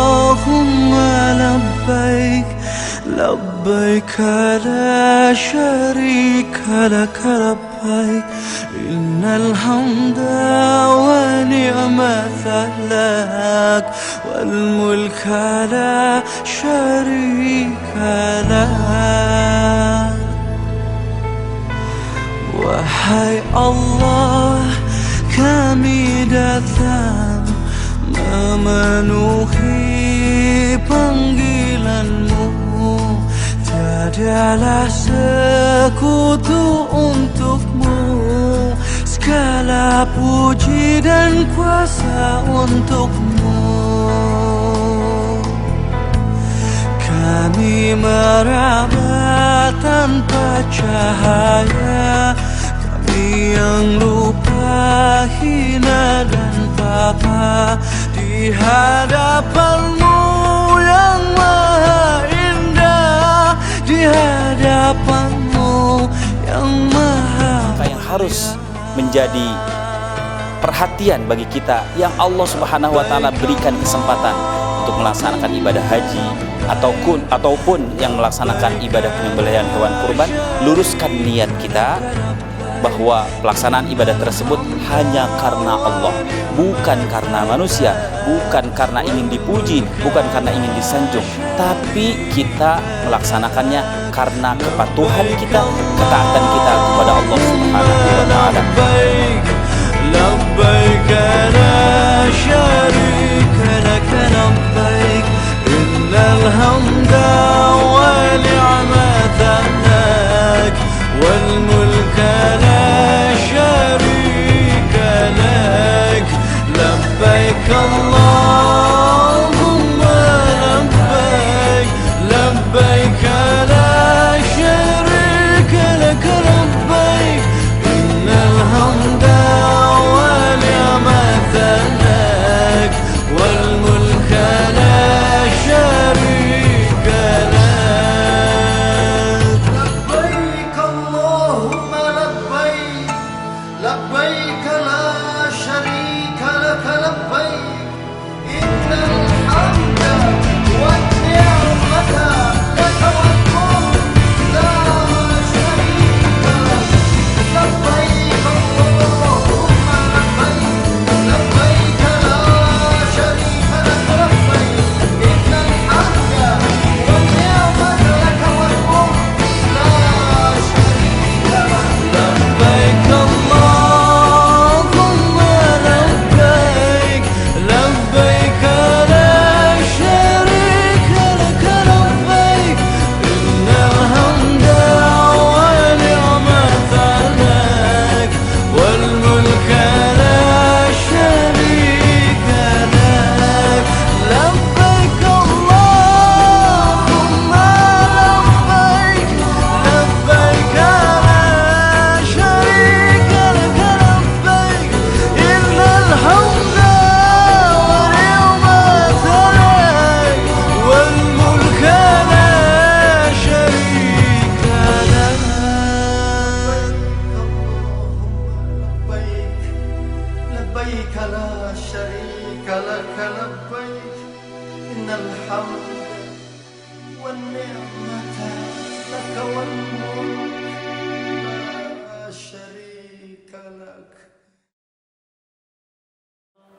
Allahumma labbaik, labbaik la syarika lak labbaik, innal hamda wa ni'mata lak, wal mulka la syarika lak. Wahai Allah, kami datang memenuhi panggilan-Mu. Tiadalah sekutu untuk-Mu, segala puji dan kuasa untuk-Mu. Kami meraba tanpa cahaya, kami yang lupa, hina dan papa, di hadapan-Mu yang maha indah, di hadapan-Mu yang maha. Yang harus menjadi perhatian bagi kita yang Allah Subhanahu wa taala berikan kesempatan untuk melaksanakan ibadah haji ataupun yang melaksanakan ibadah penyembelihan hewan kurban, luruskan niat kita bahwa pelaksanaan ibadah tersebut hanya karena Allah, bukan karena manusia, bukan karena ingin dipuji, bukan karena ingin disanjung, tapi kita melaksanakannya karena kepatuhan kita, ketaatan kita kepada Allah Subhanahu wa taala. Labbaik la syarika lak labbaik, innal hamda wa ni'mata lak, wal mulka la syarika lak. Labbaik Allahumma labbaik, labbaik la syarika lak labbaik, innal hamda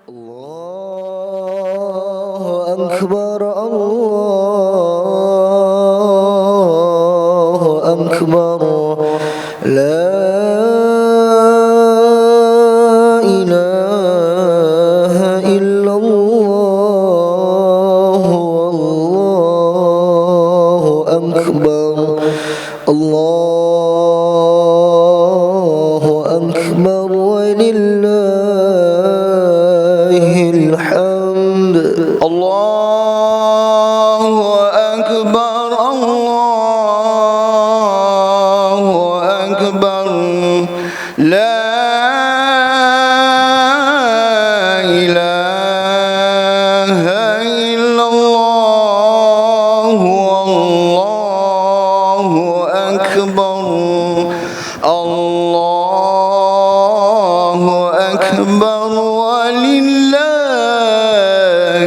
Allahu Akbar, Allahu Akbar, la ilaha illallah, Allahu Akbar, Allahu Akbar, walillahil hamd. Allahu Akbar, Allahu Akbar, la ilaha illallah, Allahu Akbar, Allahu Akbar, walillahil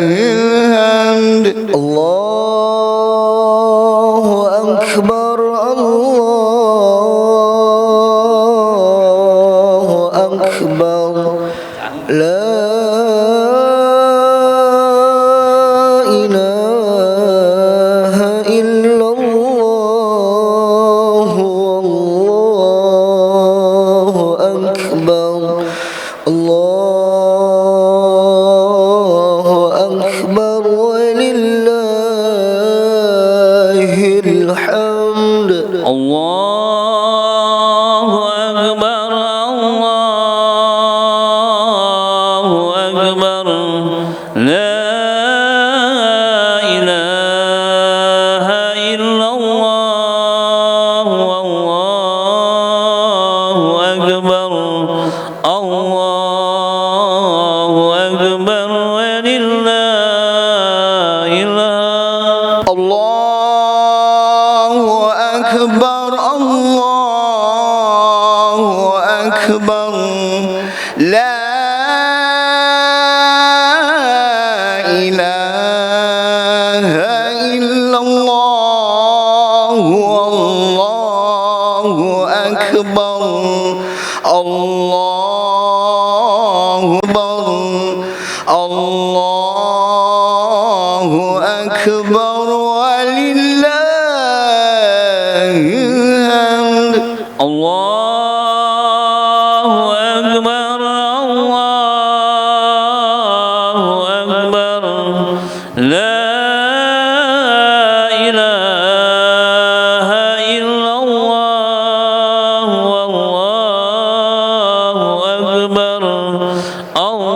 أكبر لا إله إلا الله والله أكبر الله أكبر الله أكبر ولله الحمد الله أكبر الله أكبر لا إله إلا الله والله أكبر الله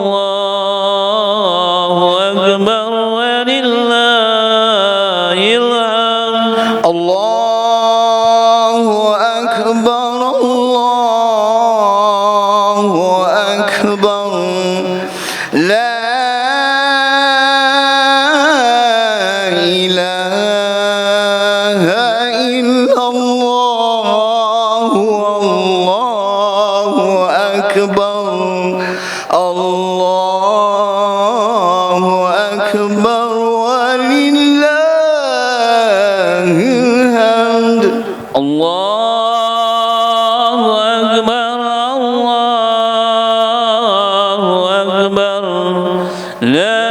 أكبر ولله الحمد الله أكبر الله أكبر لا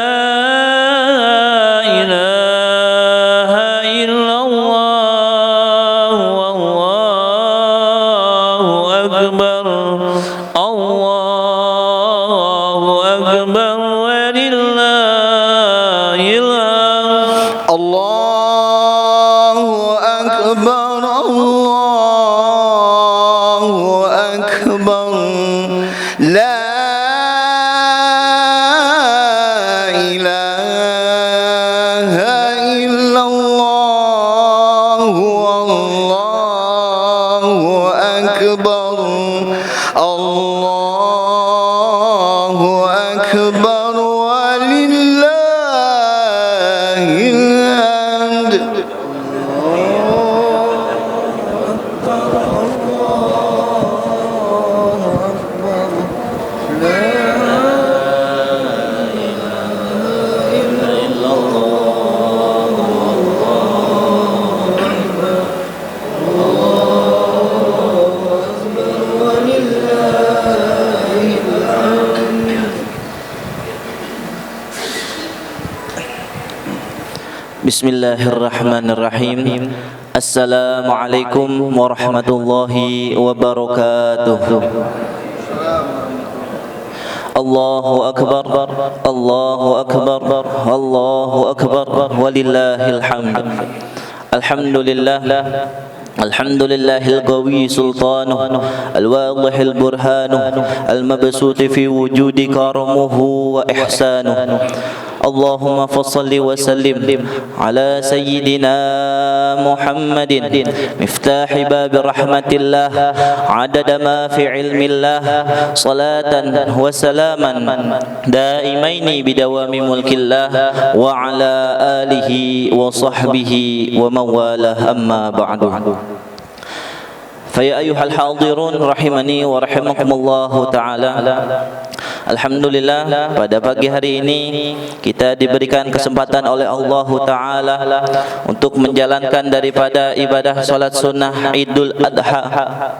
إله إلا الله والله أكبر الله أكبر ولله الحمد الله أكبر الله أكبر لا إله إلا الله والله أكبر الله أكبر ولله الحمد الله أكبر الله أكبر لا إله إلا الله والله أكبر الله أكبر ولله الحمد Bismillahirrahmanirrahim. Assalamualaikum warahmatullahi wabarakatuh. Allahu akbar, Allahu akbar, Allahu akbar, walillahil hamd. Alhamdulillah, alhamdulillahil qawi sultanuh, al-wadihil burhanuh, al-mabsuti fi wujudi karamuhu wa ihsanuh. Allahumma fassalli wa sallim ala sayyidina Muhammadin miftahi babi rahmatillah adada ma fi ilmillah salatan wa salaman daimaini bidawami mulkillah wa ala alihi wa sahbihi wa mawalah amma ba'du. Faya ayyuhal hadirun rahimani wa rahimakumullahu ta'ala. Alhamdulillah, pada pagi hari ini kita diberikan kesempatan oleh Allah Ta'ala untuk menjalankan daripada ibadah salat sunnah Idul Adha,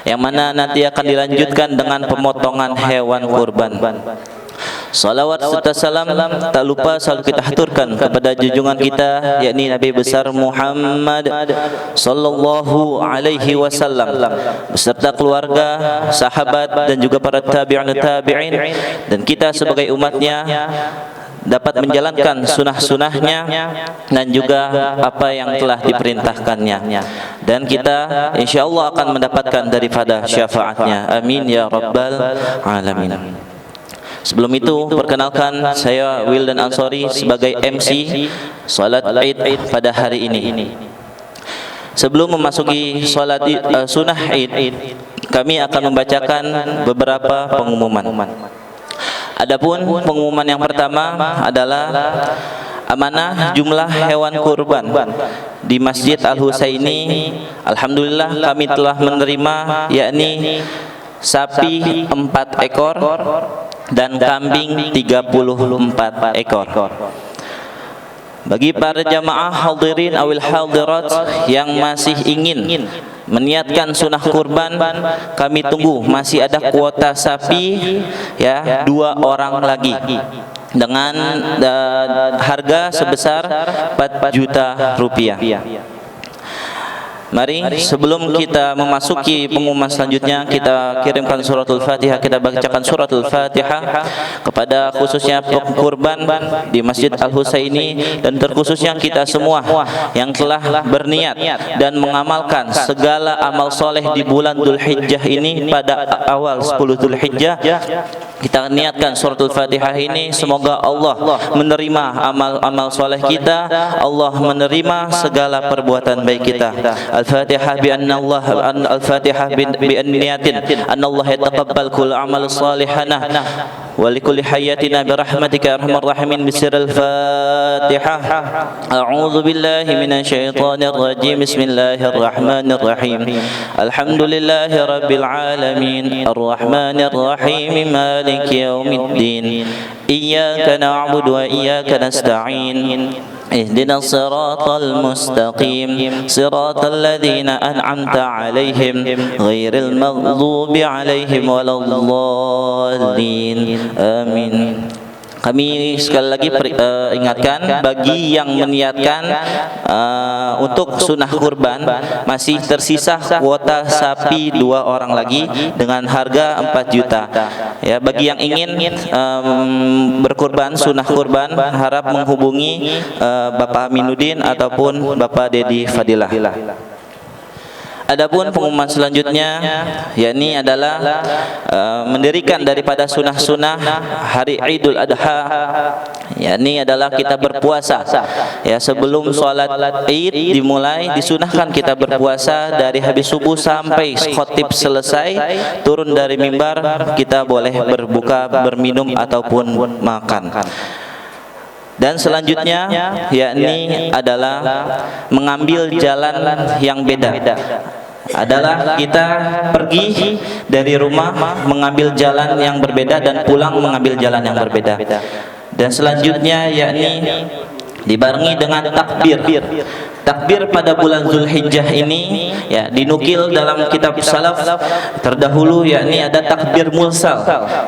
yang mana nanti akan dilanjutkan dengan pemotongan hewan kurban. Salawat serta salam tak lupa selalu kita haturkan kepada junjungan kita, yakni Nabi besar Muhammad sallallahu alaihi wasallam beserta keluarga, sahabat dan juga para tabi'in dan kita sebagai umatnya dapat menjalankan sunnah-sunnahnya dan juga apa yang telah diperintahkannya, dan kita insyaallah akan mendapatkan daripada syafaatnya. Amin ya rabbal alamin. Sebelum itu, perkenalkan saya Wildan Ansori sebagai MC salat Id pada hari ini. Sebelum memasuki salat sunnah Id, kami akan membacakan beberapa pengumuman. Adapun pengumuman yang pertama adalah amanah jumlah hewan kurban di Masjid Al Husaini. Alhamdulillah kami telah menerima yakni sapi 4 ekor, dan kambing 34 ekor. Bagi para jamaah hadirin awil hadirat yang masih ingin meniatkan sunnah kurban, kami tunggu, masih ada kuota sapi ya, 2 orang lagi dengan harga sebesar 4 juta rupiah. Mari sebelum kita memasuki pengumuman selanjutnya, kita kirimkan suratul Fatihah, kita bacakan suratul Fatihah kepada khususnya kurban di Masjid Al-Husaini, dan terkhususnya kita semua yang telah berniat dan mengamalkan segala amal soleh di bulan Dzulhijjah ini. Pada awal 10 Dzulhijjah kita niatkan suratul Fatihah ini, semoga Allah menerima amal soleh kita, Allah menerima segala perbuatan baik kita. Al-Fatihah bi anna Allah, Al-Fatihah bi niyatin anna Allah yataqabbal kull amal salihana wa likulli hayatina bi rahmatika ya arhamar rahimin. Bisiril Fatihah. A'udzu billahi minasy syaithanir rajim. Bismillahirrahmanir rahim. Alhamdulillahi rabbil alamin, arrahmanir rahim, maliki yaumiddin. Iyyaka na'budu wa iyyaka nasta'in. اهدنا الصراط المستقيم صراط الذين أنعمت عليهم غير المغضوب عليهم ولا الضالين آمين. Kami sekali lagi ingatkan, bagi yang meniatkan untuk sunnah kurban, masih tersisa kuota sapi 2 orang lagi dengan harga 4 juta. Ya, bagi yang ingin berkurban, sunnah kurban, harap menghubungi Bapak Aminuddin ataupun Bapak Dedi Fadilah. Adapun pengumuman selanjutnya, yakni adalah mendirikan daripada sunnah-sunnah hari Idul Adha, yakni adalah kita berpuasa. Ya, sebelum sholat Id dimulai, disunahkan kita berpuasa dari habis subuh sampai khotib selesai turun dari mimbar, kita boleh berbuka, berminum ataupun makan. Dan selanjutnya yakni adalah mengambil jalan yang beda, adalah kita pergi dari rumah mengambil jalan yang berbeda dan pulang mengambil jalan yang berbeda. Dan selanjutnya yakni dibarengi dengan takbir. Takbir pada bulan Dzulhijjah ini ya dinukil dalam kitab salaf terdahulu, yakni ada takbir mursal.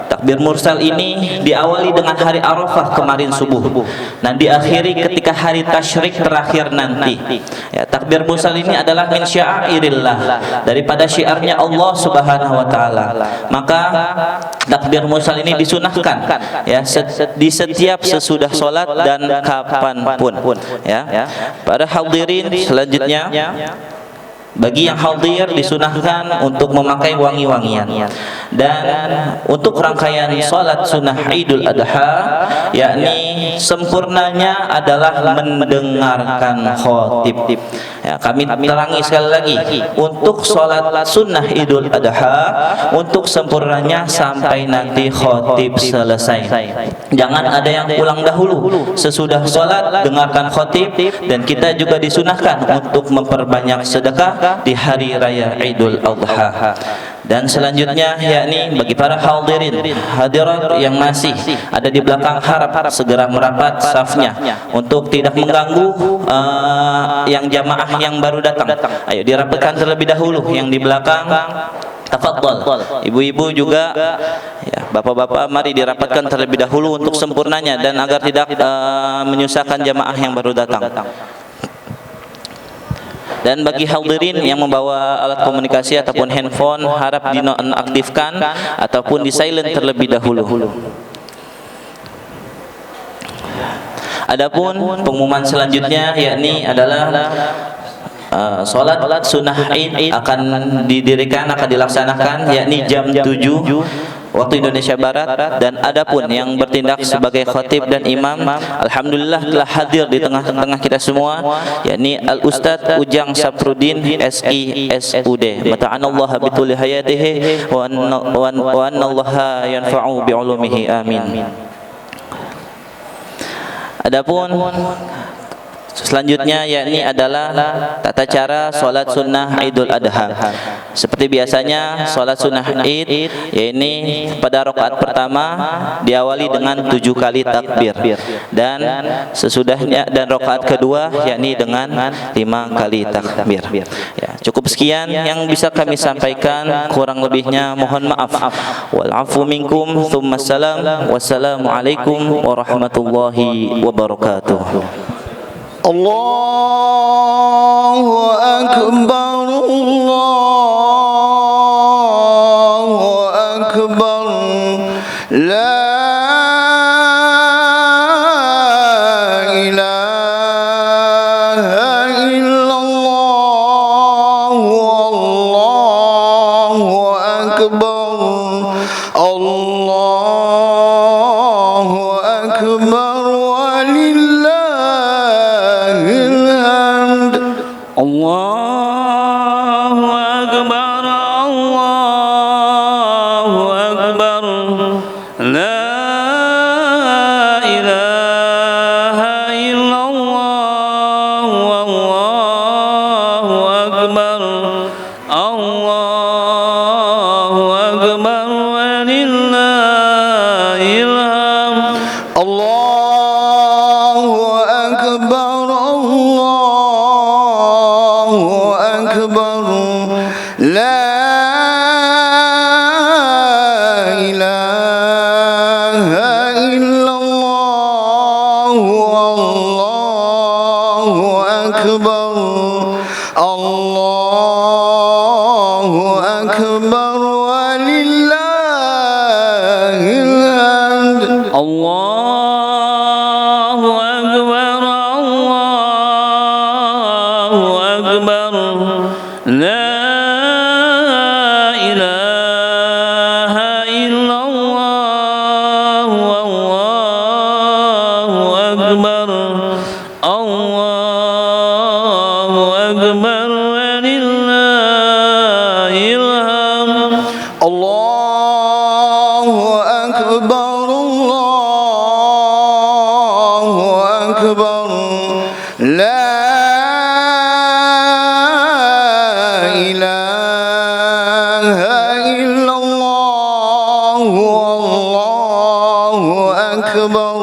Takbir mursal ini diawali dengan hari Arafah kemarin subuh, dan diakhiri ketika hari tasyrik terakhir nanti. Ya, takbir mursal ini adalah min sya'airillah, daripada syiarnya Allah Subhanahu wa taala. Maka takbir mursal ini disunahkan ya di setiap sesudah salat dan kapanpun ya. Para hadirin, selanjutnya bagi yang hadir disunahkan untuk memakai wangi-wangian. Dan untuk rangkaian salat sunnah Idul Adha, yakni sempurnanya adalah mendengarkan khotib. Ya, kami terangi sekali lagi, untuk salat sunnah Idul Adha, untuk sempurnanya sampai nanti khotib selesai. Jangan ada yang pulang dahulu, sesudah salat dengarkan khotib. Dan kita juga disunahkan untuk memperbanyak sedekah di hari raya Idul Adha. Dan selanjutnya yakni bagi para hadirin hadirat yang masih ada di belakang, harap segera merapat safnya untuk tidak mengganggu yang jamaah yang baru datang. Ayo dirapatkan terlebih dahulu yang di belakang. Tafadhol. Ibu-ibu juga ya, bapak-bapak, mari dirapatkan terlebih dahulu untuk sempurnanya dan agar tidak menyusahkan jamaah yang baru datang. Dan bagi hadirin yang membawa alat komunikasi ataupun handphone, harap dinonaktifkan ataupun di silent terlebih dahulu. Adapun pengumuman selanjutnya yakni adalah salat sunnah Id akan didirikan, akan dilaksanakan yakni jam 7 waktu Indonesia Barat. Dan adapun yang bertindak sebagai khatib dan imam, alhamdulillah telah hadir di tengah-tengah kita semua, yakni Al-Ustadz Ujang Sapruddin SI SUD. Mata'anallaha bituli hayatihi wa annallaha yanfa'u bi'ulumihi, amin. Adapun Selanjutnya yakni adalah tata cara solat sunnah Idul Adha. Seperti biasanya solat sunnah Id, yakni pada rakaat pertama diawali dengan 7 kali takbir, dan sesudahnya dan rakaat kedua yakni dengan 5 kali takbir. Ya, cukup sekian yang bisa kami sampaikan, kurang lebihnya mohon maaf. Wal afu minkum, tsumma salam. Wassalamualaikum warahmatullahi wabarakatuh. Allahu Akbar, Allahu Akbar, la ilaha illallah, Allahu Akbar, Allahu Akbar, walillahil hamd. Allahu Akbar, Allahu Akbar, la ilaha illallah, Allahu Akbar, Allahu Akbar, walillahil hamd. Allahu Akbar, Allahu Akbar, la ilaha illallah, Allahu Akbar, Allahu Akbar, walillahil hamd. Allahu Akbar, Allahu Akbar, la ilaha illallah, Allahu Akbar, Allahu Akbar, walillahil hamd. Allahu Akbar, Allahu Akbar, la ilaha illallah, Allahu Akbar,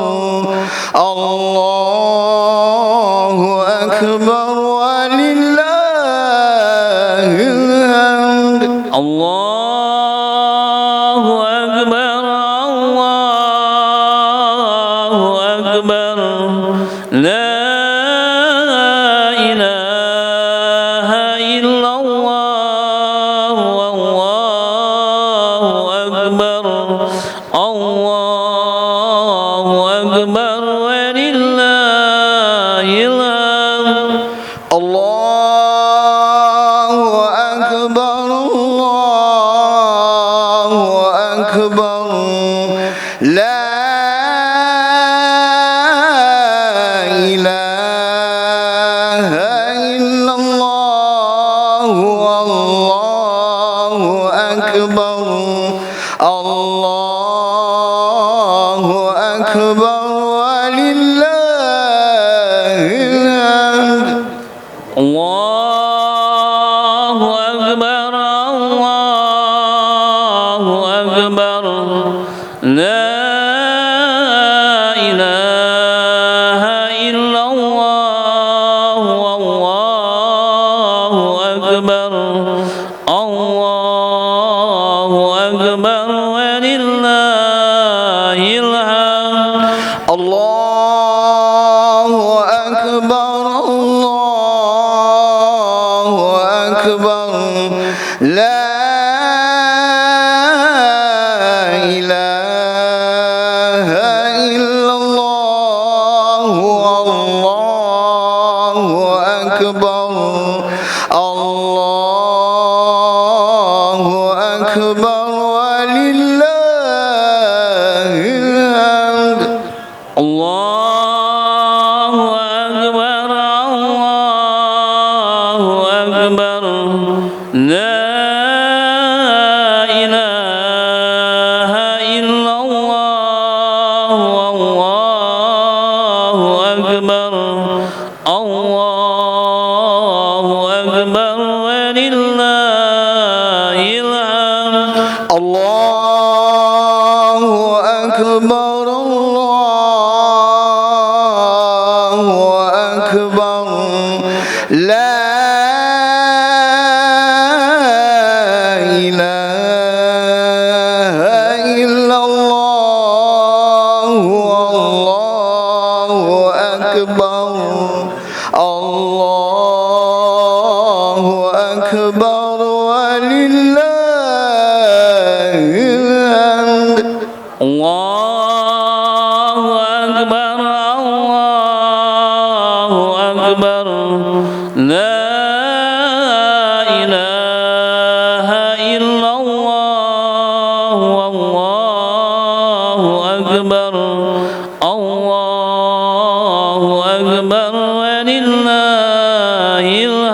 Allahu Akbar, walillahil hamd. Allahu Akbar, Allahu Akbar, la ilaha illallah, Allahu Akbar, Allahu Akbar, walillahil hamd. Allahu Akbar, Allahu Akbar, la ilaha illallah, Allahu Akbar, Allahu Akbar, walillahil hamd. Allahu Akbar, Allahu Akbar, la ilaha illallah, Allahu Akbar, Allahu Akbar, walillahil hamd. Allahu Akbar, Allahu Akbar, la ilaha illallah, Allahu Akbar, Allahu Akbar, walillahil hamd. Allahu Akbar, Allahu Akbar, la ilaha illallah, Allahu Akbar, Allahu Allahu Akbar, Allahu Akbar, la ilaha illallah, Allahu Akbar, Allahu Akbar, walillahil hamd. Allahu Akbar, Allahu Akbar, la ilaha illallah, Allahu Akbar, Allahu Akbar, walillahil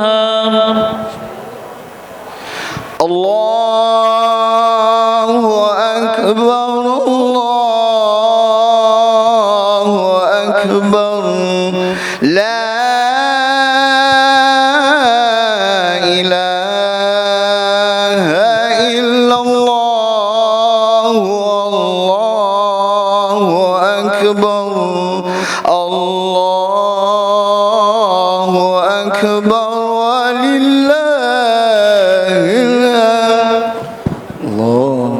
hamd. Allahu Akbar, Allahu Akbar, la ilaha illallah, Allahu Akbar, Allahu Akbar, walillahil hamd. Allah.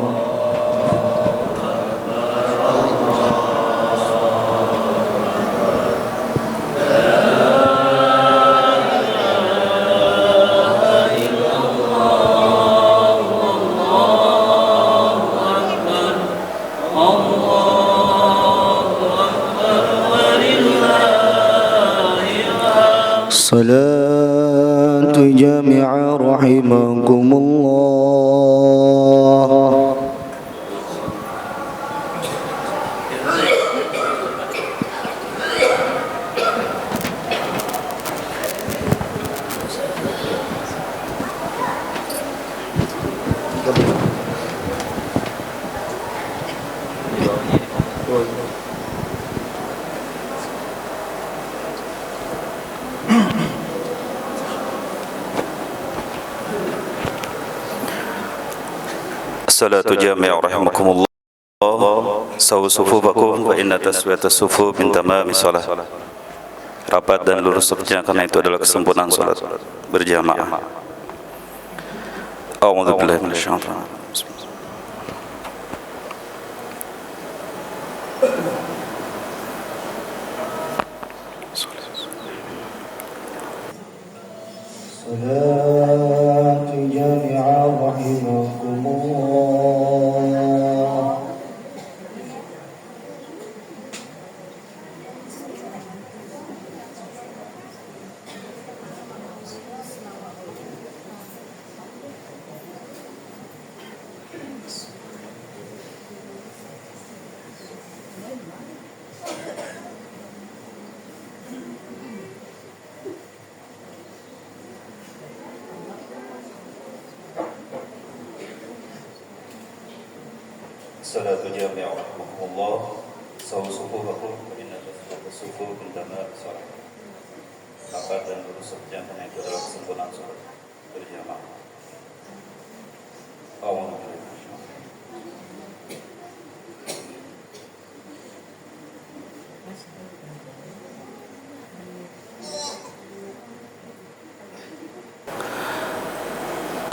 صلاة جامعة رحمكم الله. الصلاة جامعة رحمكم الله. سووا صفوفكم فإن تسوية الصفوف من تمام الصلاة. Rapat dan lurus safnya karena itu adalah kesempurnaan salat berjamaah. A'udzu billahi minasyaitonir rajim. صلاة جامعة رحمكم الله. Salatu jami'ah rahmatullah. Sawu sufufakum fa inna tasfufu min tamam salat. Rapat dan lurus safnya karena itu adalah kesempurnaan salat berjamaah. A'udzu billahi minasyaitonir rajim.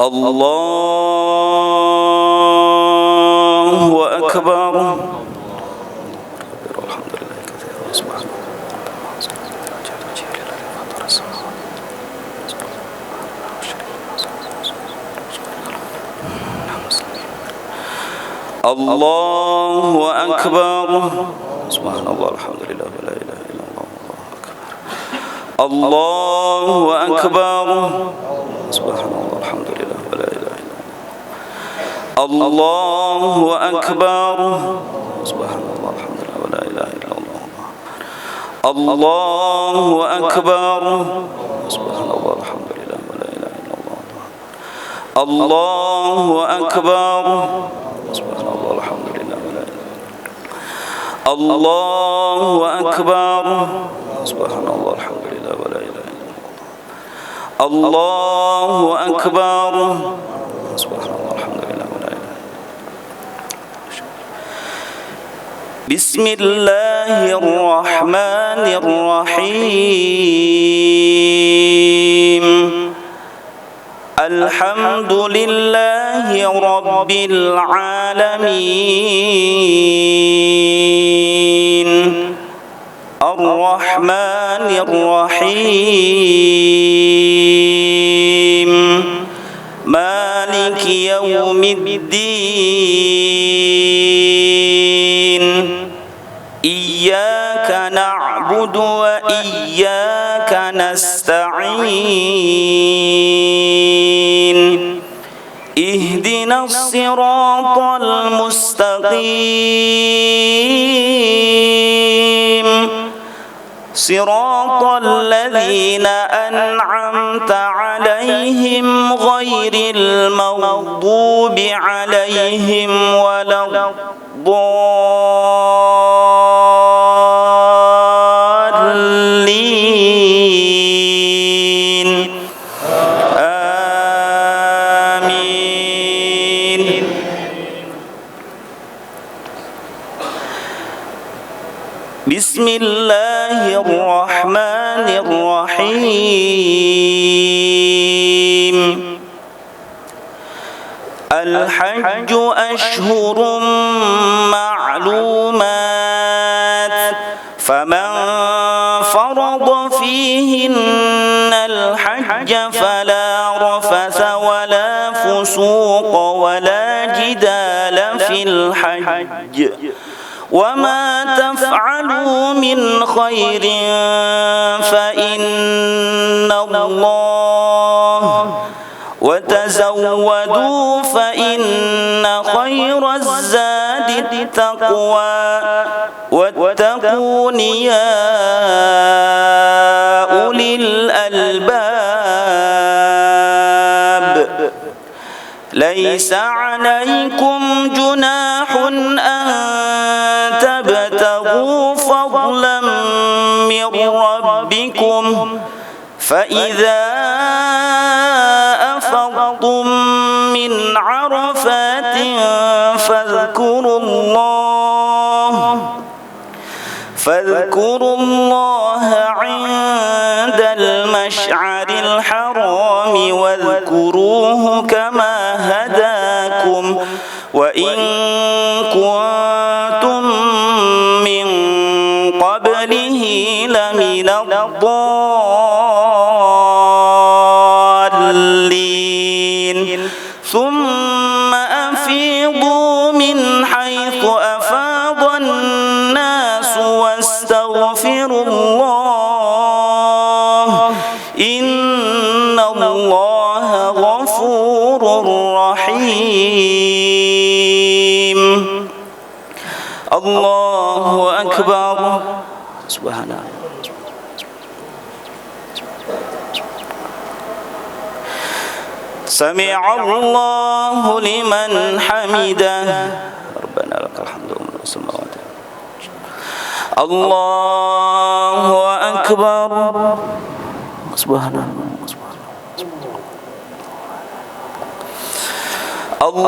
Allahu Akbar. Alhamdulillah katsiran subhanallah. Allahu Akbar. Subhanallah alhamdulillah wa la ilaha illallah. Allahu Akbar. Subhanallah alhamdulillah wa la ilaha illallah. Allahu Akbar. Subhanallah alhamdulillah wa la ilaha illallah. Allahu Akbar. Subhanallah alhamdulillah wa la ilaha illallah. Allahu Akbar. Subhanallah alhamdulillah wa la ilaha illallah. Allahu Akbar. Subhanallah alhamdulillah wa la ilaha illallah. Allahu Akbar. Subhanallah alhamdulillah wa la ilaha illallah. بسم الله الرحمن الرحيم الحمد لله رب العالمين الرحمن الرحيم مالك يوم الدين إياك نعبد وإياك نستعين اهدنا الصراط المستقيم صراط الذين أنعمت عليهم غير المغضوب عليهم ولا الضالين آمين. بسم الله الرحمن الرحيم الحج أشهر معلومات فمن فرض فيهن الحج فلا رفث ولا فسوق ولا جدال في الحج وما تفعلوا من خير فإن الله وتزودوا فإن خير الزاد التقوى واتقون يا أولي الألباب ليس عليكم جناح أن تبتغوا فضلا من ربكم فإذا أفضتم من عرفات فاذكروا الله عند المشعر الحرام واذكروه كما هداكم وإن كنتم من قبله لمن الضالين ثم أفيضوا من حيث أفاض الناس واستغفروا الله إن الله غفور رحيم. الله أكبر. سبحان الله. سمع الله لمن حمده ربنا لك الحمد ومن السماوات الله أكبر. سبحان الله.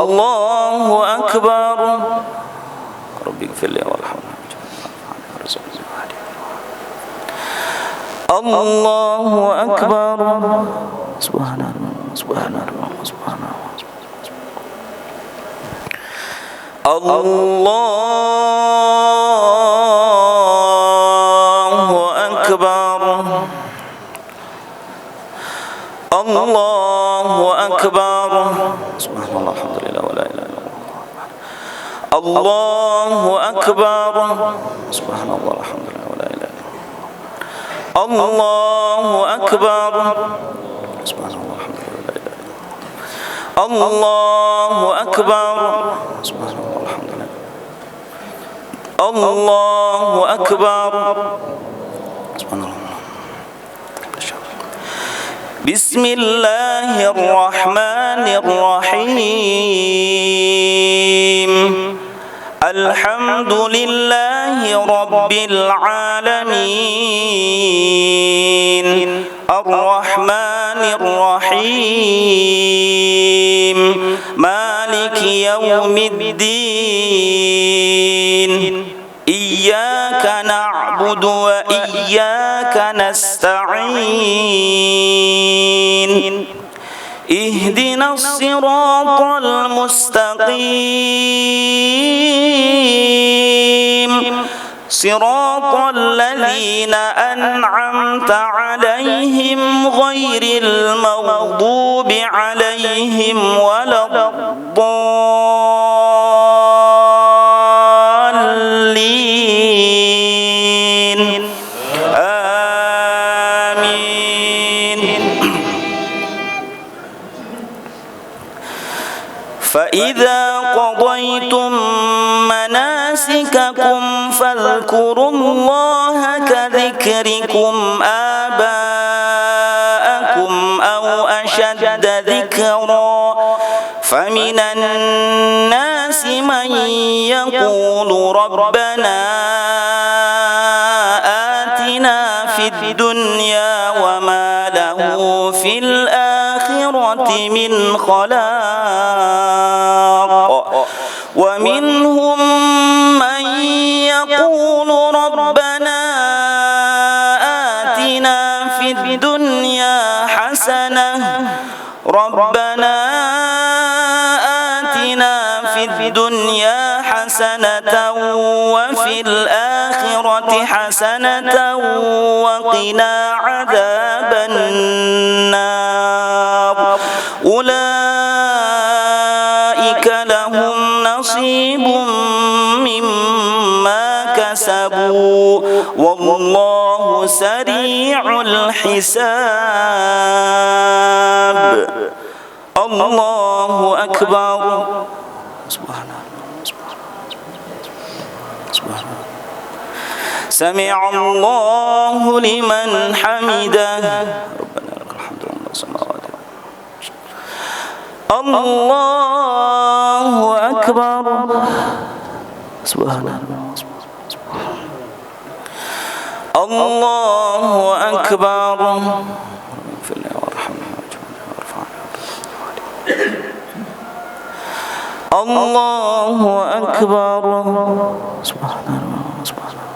الله أكبر. ربي اغفر لي وارحمني الله أكبر. سبحان الله. سبحان الله. سبحان الله. الله أكبر. الله أكبر. سبحان الله الحمد لله ولا إله إلا الله. الله أكبر. سبحان الله الحمد لله ولا إله إلا الله. الله أكبر. سبحان الله الحمد لله ولا إله إلا الله. الله أكبر. سبحان الله الحمد لله. الله أكبر. سبحان الله. بسم الله الرحمن الرحيم الحمد لله رب العالمين الرحمن الرحيم مالك يوم الدين إياك نعبد وإياك نستعين اهدنا الصراط المستقيم صراط الذين أنعمت عليهم غير المغضوب عليهم ولا الضالين آمين. فإذا قضيتم مناسككم فاذكروا الله كذكركم آباءكم أو أشد ذكرا فمن الناس من يقول ربنا آتنا في الدنيا وما له في الآخرة من خلاق ومنهم من يقول ربنا آتنا في الدنيا حسنة وفي الآخرة حسنة وقنا عذاب النار أولئك لهم نصيب مما كسبوا والله سريع الحساب. الله أكبر. سبحان الله. سمع الله لمن حمده. ربنا لك الحمد لله السماوات. الله أكبر. سبحان الله. الله أكبر. اغفر لي وارحمني واجعلني وارفعني. الله أكبر. سبحان الله. سبحان الله.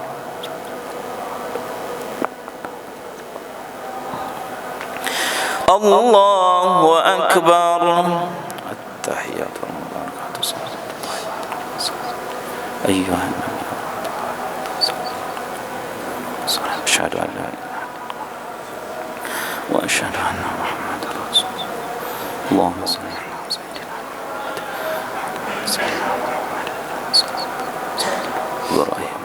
الله أكبر. التحيات والمباركات أيها النبي أشهد أن لا إله إلا الله وأشهد أن محمدا رسول الله. اللهم صل على سيدنا محمد إبراهيم.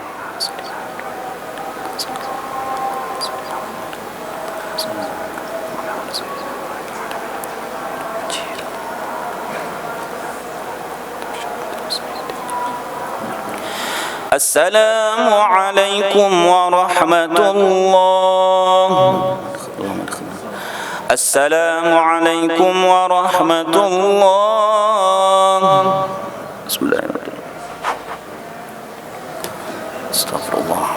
السلام عليكم ورحمة الله. السلام عليكم ورحمة الله. بسم الله الرحمن الرحيم. استغفر الله.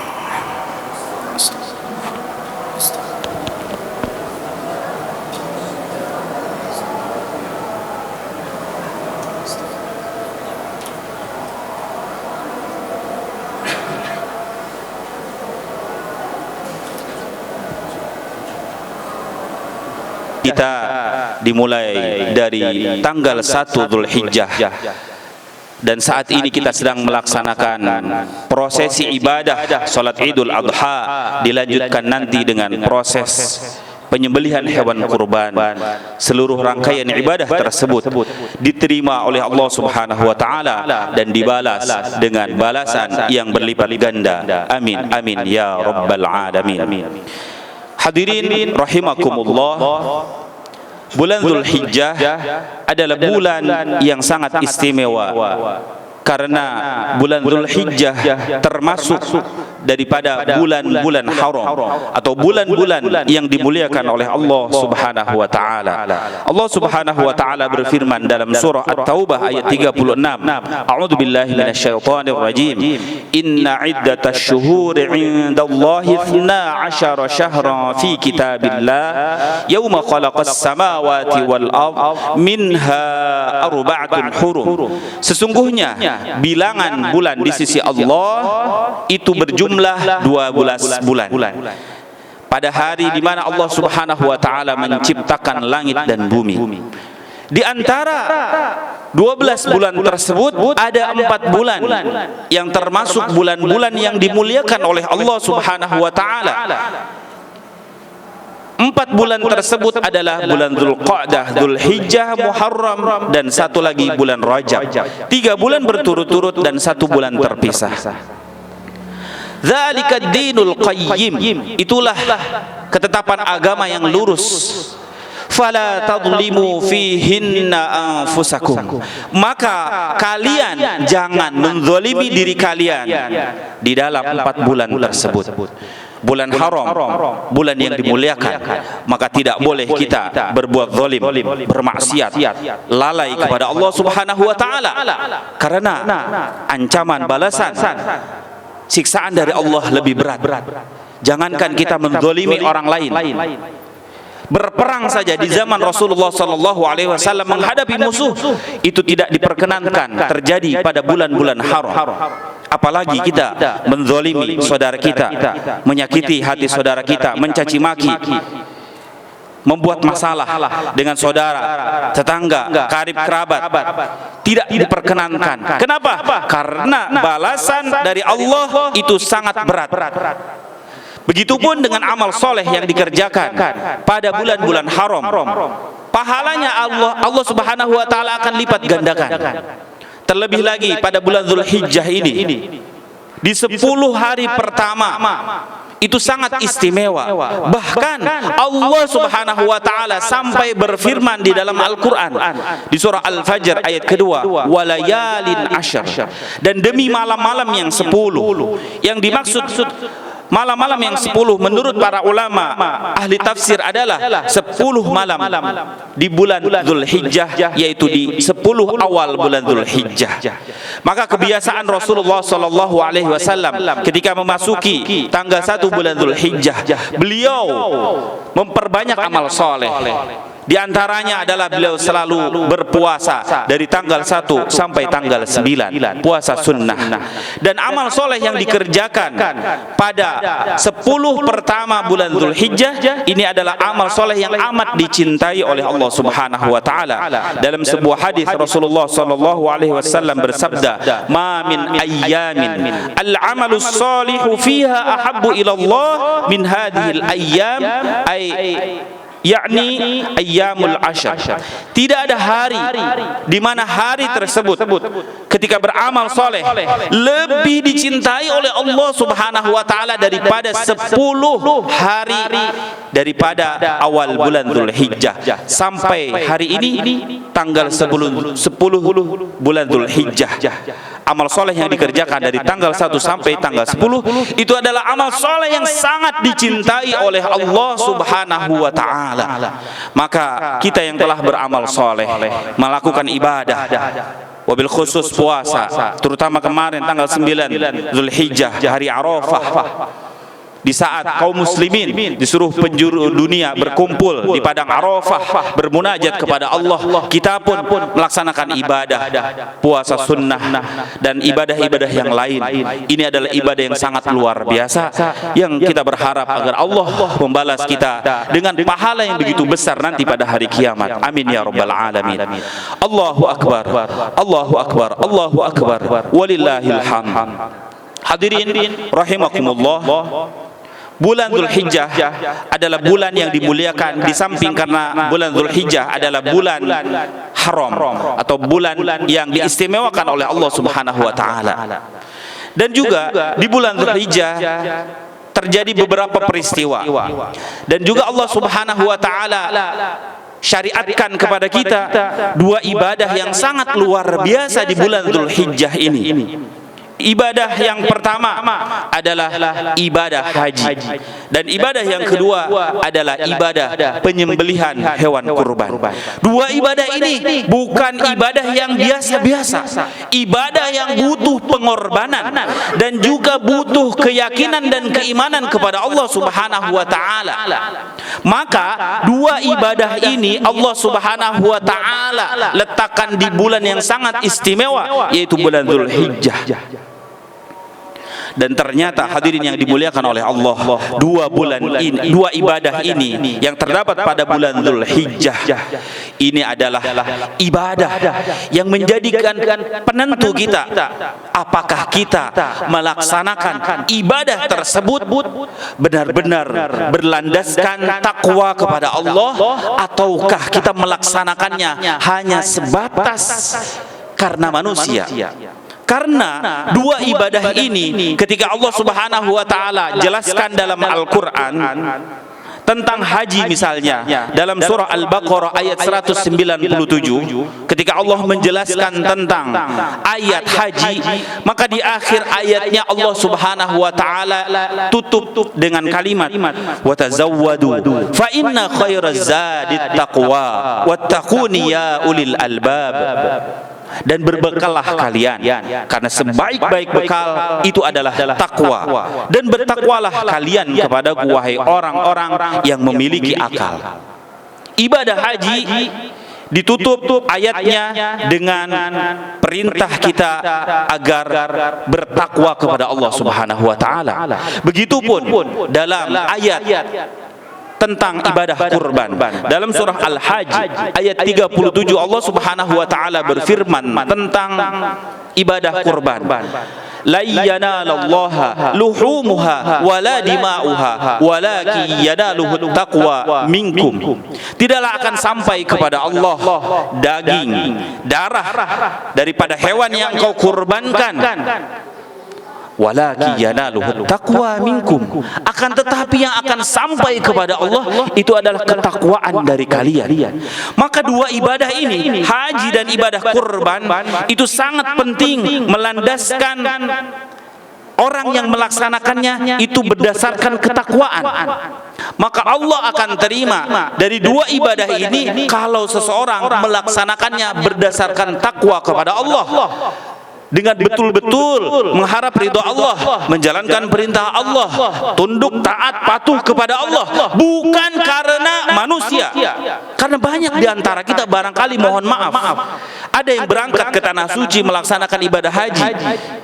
Kita dimulai dari tanggal 1 Dzulhijjah dan saat ini kita sedang melaksanakan prosesi ibadah salat Idul Adha, dilanjutkan nanti dengan proses penyembelihan hewan kurban. Seluruh rangkaian ibadah tersebut diterima oleh Allah Subhanahu wa taala dan dibalas dengan balasan yang berlipat ganda. Amin amin ya rabbal alamin. Hadirin rahimakumullah, bulan Dzulhijjah adalah bulan yang sangat istimewa karena bulan Dzulhijjah termasuk daripada bulan-bulan haram atau bulan-bulan yang dimuliakan oleh Allah Subhanahu wa taala. Allah Subhanahu wa taala berfirman dalam surah At-Taubah ayat 36, A'udzu billahi minasyaitonir rajim. Inna iddatasy syuhuri 'indallahi 12 syahran fi kitabillah yauma khalaqas samawati wal ard minha arba'atun hurum. Sesungguhnya bilangan bulan di sisi Allah itu berjumlah 12 bulan. Pada hari di mana Allah Subhanahu wa taala menciptakan langit dan bumi. Di antara 12 bulan tersebut ada 4 bulan yang termasuk bulan-bulan yang dimuliakan oleh Allah Subhanahu wa taala. 4 bulan tersebut adalah bulan Dzulqa'dah, Dzulhijjah, Muharram, dan satu lagi bulan Rajab. 3 bulan berturut-turut dan 1 bulan terpisah. Dzalika dinul qayyim, itulah ketetapan agama yang lurus. Fala tadlimu fihinna anfusakum, maka kalian jangan menzalimi diri kalian di dalam 4 bulan tersebut. Bulan haram, bulan yang dimuliakan, maka tidak boleh kita berbuat zalim, bermaksiat, lalai kepada Allah Subhanahu wa taala, karena ancaman balasan siksaan dari Allah lebih berat. Jangankan kita menzalimi orang lain, berperang saja di zaman Rasulullah sallallahu alaihi wasallam menghadapi musuh itu tidak diperkenankan terjadi pada bulan-bulan haram. Apalagi kita menzalimi saudara kita, menyakiti hati saudara kita, mencaci maki, membuat masalah dengan saudara, tetangga, karib kerabat, tidak diperkenankan. Kenapa? Karena balasan dari Allah itu sangat berat. Begitupun dengan amal soleh yang dikerjakan pada bulan-bulan haram, pahalanya Allah Subhanahu wa taala akan lipat gandakan. Terlebih lagi pada bulan Dzulhijjah ini, di 10 hari pertama itu sangat istimewa. Bahkan Allah Subhanahu wa taala sampai berfirman di dalam Al-Qur'an di surah Al-Fajr ayat kedua, walayalin asyr, dan demi malam-malam yang 10. Yang dimaksud malam-malam yang 10 menurut para ulama ahli tafsir adalah 10 malam di bulan Dzulhijjah, yaitu di 10 awal bulan Dzulhijjah. Maka kebiasaan Rasulullah sallallahu alaihi wasallam ketika memasuki tanggal 1 bulan Dzulhijjah, beliau memperbanyak amal soleh. Di antaranya adalah beliau selalu berpuasa dari tanggal 1 sampai tanggal 9, puasa sunnah. Dan amal soleh yang dikerjakan pada 10 pertama bulan Dzulhijjah ini adalah amal soleh yang amat dicintai oleh Allah Subhanahu wa taala. Dalam sebuah hadis Rasulullah sallallahu alaihi wasallam bersabda, "Ma min ayyamin al-amalus shalihu fiha ahabbu ila Allah min hadhil ayyam yakni ayyamul asyr." Tidak ada hari di mana hari tersebut ketika beramal soleh lebih dicintai oleh Allah Subhanahu wa taala daripada 10 hari daripada awal bulan Dzulhijjah sampai hari ini tanggal 10 bulan Dzulhijjah. Amal soleh yang dikerjakan dari tanggal 1 sampai tanggal 10 itu adalah amal soleh yang sangat dicintai oleh Allah Subhanahu wa taala. Maka kita yang telah beramal soleh, melakukan ibadah, wabil khusus puasa, terutama kemarin tanggal 9 Dzulhijjah, hari Arafah, di saat kaum muslimin di seluruh penjuru dunia berkumpul di padang Arafah bermunajat kepada Allah, kita pun melaksanakan ibadah puasa sunnah dan ibadah-ibadah yang lain. Ini adalah ibadah yang sangat luar biasa yang kita berharap agar Allah membalas kita dengan pahala yang begitu besar nanti pada hari kiamat. Amin ya rabbal alamin. Allahu akbar, Allahu akbar, Allahu akbar, walillahil hamd. Hadirin rahimakumullah, bulan Dzulhijjah adalah bulan yang dimuliakan, di samping karena bulan Dzulhijjah adalah bulan haram atau bulan yang diistimewakan oleh Allah Subhanahu wa taala. Dan juga di bulan Dzulhijjah terjadi beberapa peristiwa, dan juga Allah Subhanahu wa taala syariatkan kepada kita 2 ibadah yang sangat luar biasa di bulan Dzulhijjah ini. Ibadah yang pertama adalah ibadah haji, dan ibadah yang kedua adalah ibadah penyembelihan hewan kurban. Dua ibadah ini bukan ibadah yang biasa-biasa, ibadah yang butuh pengorbanan dan juga butuh keyakinan dan keimanan kepada Allah Subhanahu wa taala. Maka dua ibadah ini Allah Subhanahu wa taala letakkan di bulan yang sangat istimewa, yaitu bulan Dzulhijjah. Dan ternyata hadirin yang dimuliakan oleh Allah, dua ibadah ini yang terdapat pada bulan Dzulhijjah ini adalah ibadah yang menjadikan penentu kita apakah kita melaksanakan ibadah tersebut benar-benar berlandaskan takwa kepada Allah, ataukah kita melaksanakannya hanya sebatas karena manusia. Karena dua ibadah ini ketika Allah Subhanahu wa taala jelaskan dalam Al-Qur'an tentang haji misalnya dalam surah Al-Baqarah ayat 197, ketika Allah menjelaskan tentang ayat haji, maka di akhir ayatnya Allah Subhanahu wa taala tutup dengan kalimat wa tazawwadu fa inna khairaz zadit taqwa wattaquni ya ulil albab. Dan berbekallah kalian, karena sebaik-baik bekal itu adalah takwa, dan bertakwalah kalian kepada wahai orang-orang yang memiliki akal. Ibadah haji ditutup ayatnya dengan perintah kita agar bertakwa kepada Allah Subhanahu wa taala. Begitupun dalam ayat tentang ibadah kurban dalam surah Al-Hajj ayat 37, Allah Subhanahu wa taala berfirman tentang ibadah kurban, la yanalallaha luhumuha wala dima'uha walakin yanaluhu taqwa minkum. Tidaklah akan sampai kepada Allah daging, darah daripada hewan yang kau kurbankan, walaki yanaluhu taqwa minkum, akan tetapi yang akan sampai kepada Allah itu adalah ketakwaan dari kalian. Maka dua ibadah ini, haji dan ibadah kurban, itu sangat penting melandaskan orang yang melaksanakannya itu berdasarkan ketakwaan. Maka Allah akan terima dari dua ibadah ini kalau seseorang melaksanakannya berdasarkan takwa kepada Allah, dengan betul-betul mengharap ridha Allah, menjalankan perintah Allah, tunduk taat patuh kepada Allah, bukan karena manusia. Karena banyak di antara kita barangkali, mohon maaf, ada yang berangkat ke tanah suci melaksanakan ibadah haji,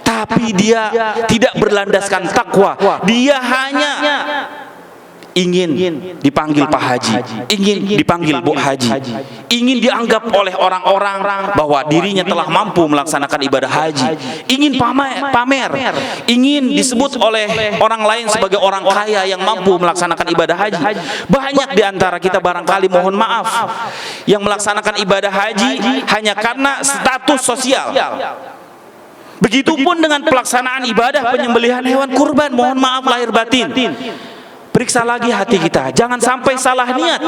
tapi dia tidak berlandaskan takwa. Dia hanya ingin dipanggil Pak Haji, ingin dipanggil Bu Haji, ingin dianggap oleh orang-orang bahwa dirinya telah mampu melaksanakan ibadah haji, ingin pamer, ingin disebut oleh orang lain sebagai orang kaya yang mampu melaksanakan ibadah haji. Banyak di antara kita barangkali, mohon maaf, yang melaksanakan ibadah haji hanya karena status sosial. Begitupun dengan pelaksanaan ibadah penyembelihan hewan kurban, mohon maaf lahir batin. Periksa lagi hati kita, jangan sampai salah niat.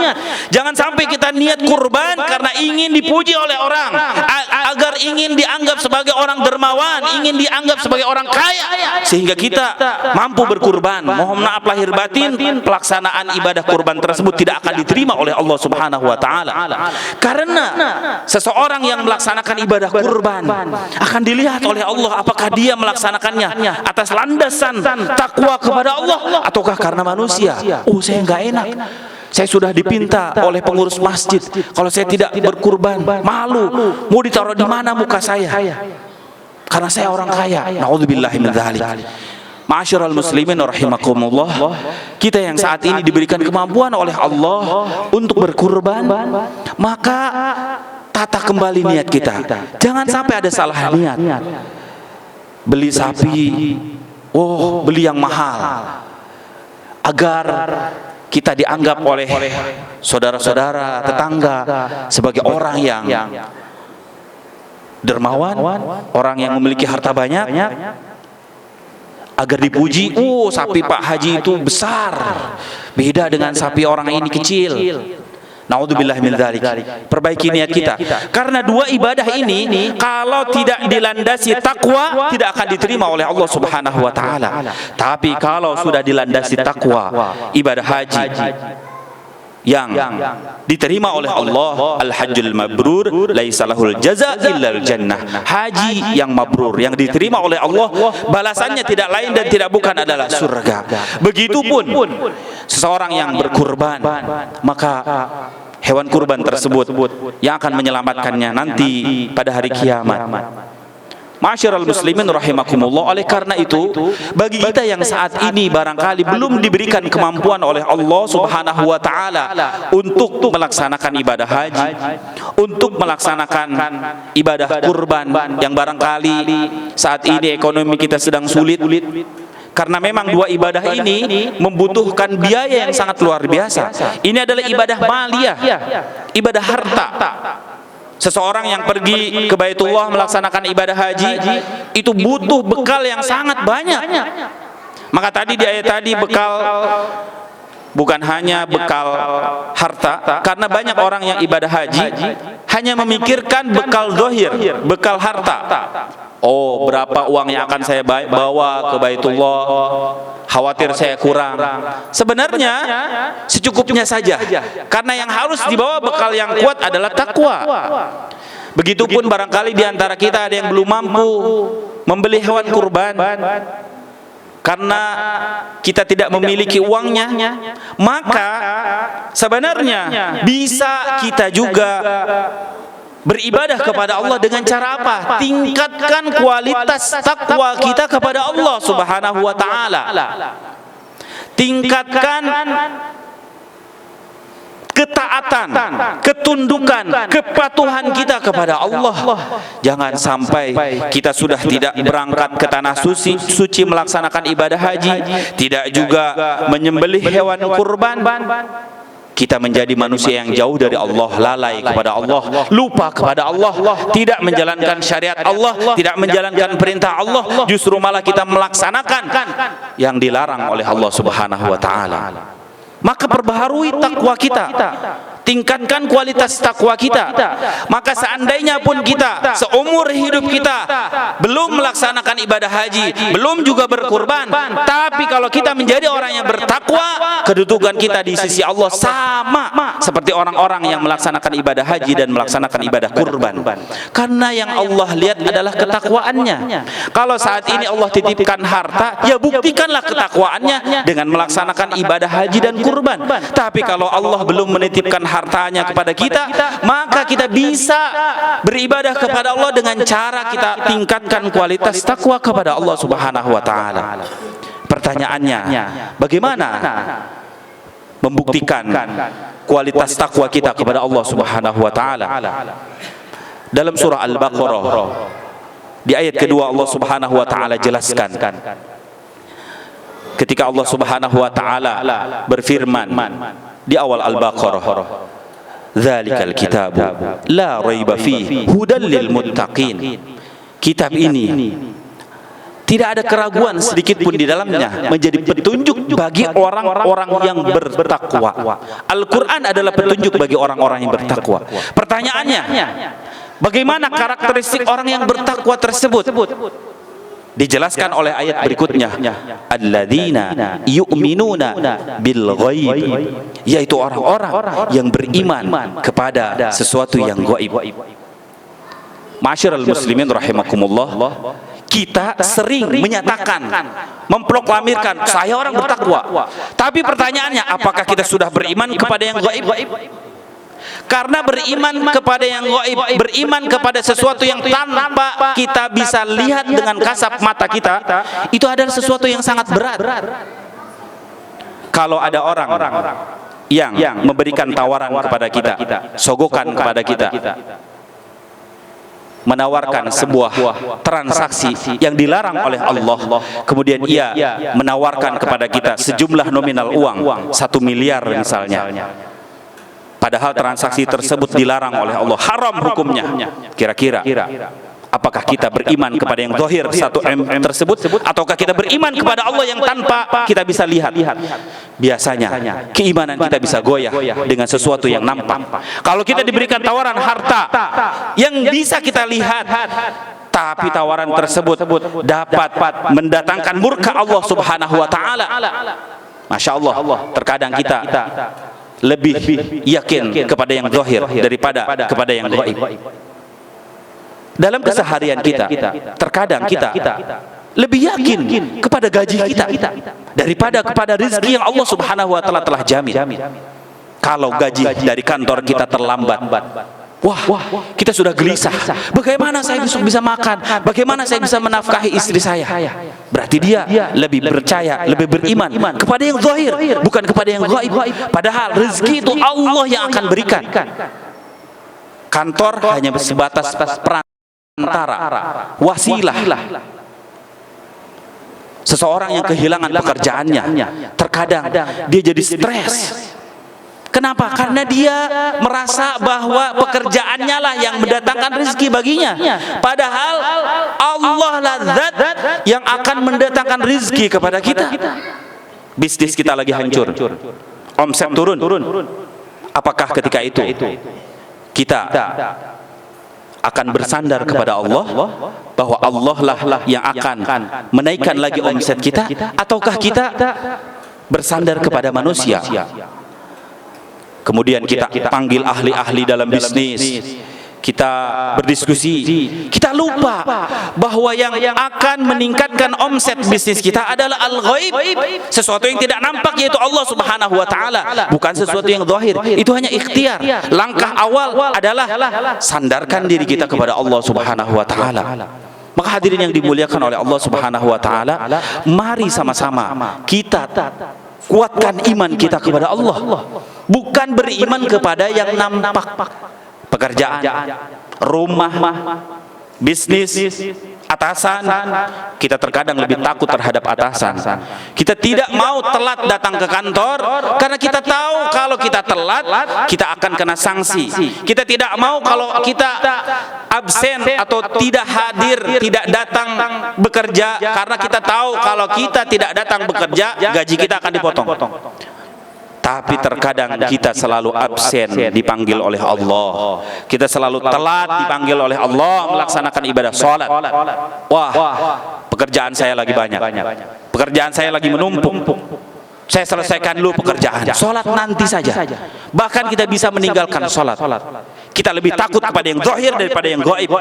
Jangan sampai kita niat kurban karena ingin dipuji oleh orang, agar ingin dianggap sebagai orang dermawan, ingin dianggap sebagai orang kaya, sehingga kita mampu berkurban. Mohon maaf lahir batin, pelaksanaan ibadah kurban tersebut tidak akan diterima oleh Allah Subhanahu wa taala. Karena seseorang yang melaksanakan ibadah kurban akan dilihat oleh Allah apakah dia melaksanakannya atas landasan takwa kepada Allah ataukah karena manusia. Oh, saya nggak enak, saya sudah dipinta oleh pengurus masjid, kalau saya tidak berkurban malu, mau ditaruh di mana muka saya karena saya orang kaya. Naudzubillahi min dzalik. Ma'asyiral muslimin rahimakumullah, kita yang saat ini diberikan kemampuan oleh Allah untuk berkurban, maka tata kembali niat kita. Jangan sampai ada salah niat. Beli sapi, oh beli yang mahal, agar kita dianggap oleh saudara-saudara, tetangga sebagai orang yang dermawan, orang yang memiliki harta banyak, agar dipuji. Oh, sapi Pak Haji itu besar, beda dengan sapi orang ini kecil. Naudzubillah min dzalik. Perbaiki niat kita. Karena dua ibadah ini kalau tidak dilandasi takwa tidak akan diterima oleh Allah Subhanahu wa taala. Tapi kalau sudah dilandasi takwa, ibadah haji yang diterima oleh Allah, al-hajjul mabrur laisa lahul jaza illal jannah. Haji yang mabrur yang diterima oleh Allah, balasannya tidak lain dan tidak bukan adalah surga. Begitupun seseorang yang berkurban, maka hewan kurban tersebut yang akan menyelamatkannya nanti pada hari kiamat. Ma'asyiral muslimin rahimakumullah. Oleh karena itu, bagi kita yang saat ini barangkali belum diberikan kemampuan oleh Allah Subhanahu wa taala untuk melaksanakan ibadah haji, untuk melaksanakan ibadah kurban yang barangkali saat ini ekonomi kita sedang sulit, karena memang dua ibadah ini membutuhkan biaya yang sangat luar biasa. Ini adalah ibadah maliyah, ibadah harta. Seseorang yang pergi ke Baitullah melaksanakan ibadah haji itu butuh bekal yang sangat banyak. Maka tadi di ayat tadi bekal bukan hanya bekal harta, karena banyak orang yang ibadah haji hanya memikirkan bekal zahir, bekal harta. Oh, berapa uang yang akan saya bawa ke Baitullah, khawatir saya kurang. Sebenarnya secukupnya saja, karena yang harus dibawa bekal yang kuat adalah takwa. Begitupun barangkali di antara kita ada yang belum mampu membeli hewan kurban karena kita tidak memiliki uangnya, maka sebenarnya bisa kita juga beribadah kepada Allah dengan cara apa? Tingkatkan kualitas takwa kita kepada Allah Subhanahu wa taala. Tingkatkan ketaatan, ketundukan, kepatuhan kita kepada Allah. Jangan sampai kita sudah tidak berangkat ke tanah suci melaksanakan ibadah haji, tidak juga menyembelih hewan kurban, kita menjadi manusia yang jauh dari Allah, lalai kepada Allah, lupa kepada Allah, tidak menjalankan syariat Allah, tidak menjalankan perintah Allah, justru malah kita melaksanakan yang dilarang oleh Allah Subhanahu wa taala. Maka perbaharui takwa kita, tingkatkan kualitas takwa kita. Maka seandainya pun kita seumur hidup kita belum melaksanakan ibadah haji, belum juga berkurban, tapi kalau kita menjadi orang yang bertakwa, kedudukan kita di sisi Allah sama seperti orang-orang yang melaksanakan ibadah haji dan melaksanakan ibadah kurban. Karena yang Allah lihat adalah ketakwaannya. Kalau saat ini Allah titipkan harta, ya buktikanlah ketakwaannya dengan melaksanakan ibadah haji dan kurban. Tapi kalau Allah belum menitipkan hartanya kepada kita, maka kita bisa beribadah kepada Allah dengan cara kita tingkatkan kualitas takwa kepada Allah Subhanahu wa taala. Pertanyaannya, bagaimana membuktikan kualitas takwa kita kepada Allah Subhanahu wa taala? Dalam surah Al-Baqarah di ayat kedua Allah Subhanahu wa taala jelaskan, ketika Allah Subhanahu wa taala berfirman di awal Al-Baqarah, "Dzalikal kitabu la raiba fihi hudal lil muttaqin." Kitab ini tidak ada keraguan sedikit pun di dalamnya, menjadi petunjuk bagi orang-orang yang bertakwa. Al-Qur'an adalah petunjuk bagi orang-orang yang bertakwa. Pertanyaannya, bagaimana karakteristik orang yang bertakwa tersebut? Dijelaskan oleh ayat berikutnya, alladzina yu'minuna bil ghaib, yaitu orang-orang yang beriman kepada sesuatu yang gaib. Ma'asyiral muslimin rahimakumullah, kita sering menyatakan, memproklamirkan saya orang bertakwa. Tapi pertanyaannya, apakah kita sudah beriman kepada yang gaib? Karena beriman kepada yang gaib, beriman kepada sesuatu yang tanpa kita bisa lihat dengan kasat mata kita, itu adalah sesuatu yang sangat berat. Kalau ada orang yang memberikan tawaran kepada kita, sogokan kepada kita, menawarkan sebuah transaksi yang dilarang oleh Allah, kemudian ia menawarkan kepada kita sejumlah nominal uang 1 miliar misalnya, padahal transaksi tersebut dilarang oleh Allah, haram hukumnya. Kira-kira Apakah kita beriman kepada yang zahir 1M tersebut, ataukah kita beriman kepada Allah yang tanpa kita bisa lihat? Biasanya keimanan kita bisa goyah dengan sesuatu yang nampak. Kalau kita diberikan tawaran harta yang bisa kita lihat, tapi tawaran tersebut dapat mendatangkan murka Allah Subhanahu wa taala, Masya Allah, terkadang kita lebih yakin kepada yang zahir daripada kepada yang gaib. Dalam keseharian kita, terkadang kita lebih yakin kepada gaji kita daripada kepada rezeki yang Allah Subhanahu wa taala telah jamin. Kalau gaji dari kantor kita terlambat, wah, kita sudah gelisah. Bagaimana saya bisa makan? Bagaimana saya bisa menafkahi istri saya? Berarti dia lebih percaya, lebih beriman kepada yang zahir, bukan kepada yang gaib. Padahal rezeki itu Allah yang akan berikan. Kantor hanya sebatas perantara, wasilah. Seseorang yang kehilangan pekerjaannya, terkadang dia jadi stres. Kenapa? Karena dia merasa bahwa pekerjaannya lah yang mendatangkan rezeki baginya. Padahal Allah lah zat yang akan mendatangkan rezeki kepada kita. Bisnis kita lagi hancur, omset turun. Apakah ketika itu kita akan bersandar kepada Allah bahwa Allah lah yang akan menaikkan lagi omset kita, ataukah kita bersandar kepada manusia? Kemudian kita panggil ahli-ahli dalam bisnis, kita berdiskusi, kita lupa bahwa yang akan meningkatkan omset bisnis kita adalah al-ghaib, sesuatu yang tidak nampak, yaitu Allah Subhanahu wa taala, bukan sesuatu yang zahir. Itu hanya ikhtiar. Langkah awal adalah sandarkan diri kita kepada Allah Subhanahu wa taala. Maka hadirin yang dimuliakan oleh Allah Subhanahu wa taala, mari sama-sama kita kuatkan iman kita kepada Allah, bukan beriman kepada yang nampak. Pekerjaan, rumah, bisnis, atasan. Kita terkadang lebih takut terhadap atasan. Kita tidak mau telat datang ke kantor karena kita tahu kalau kita telat kita akan kena sanksi. Kita tidak mau kalau kita absen atau tidak hadir, tidak datang bekerja, karena kita tahu kalau kita tidak datang bekerja gaji kita akan dipotong. Tapi terkadang kita selalu absen dipanggil oleh Allah. Kita selalu telat dipanggil oleh Allah melaksanakan ibadah sholat. Wah, pekerjaan saya lagi banyak, pekerjaan saya lagi menumpuk, saya selesaikan dulu pekerjaan, sholat nanti saja. Bahkan kita bisa meninggalkan sholat. Kita lebih takut kepada yang zahir daripada yang gaib.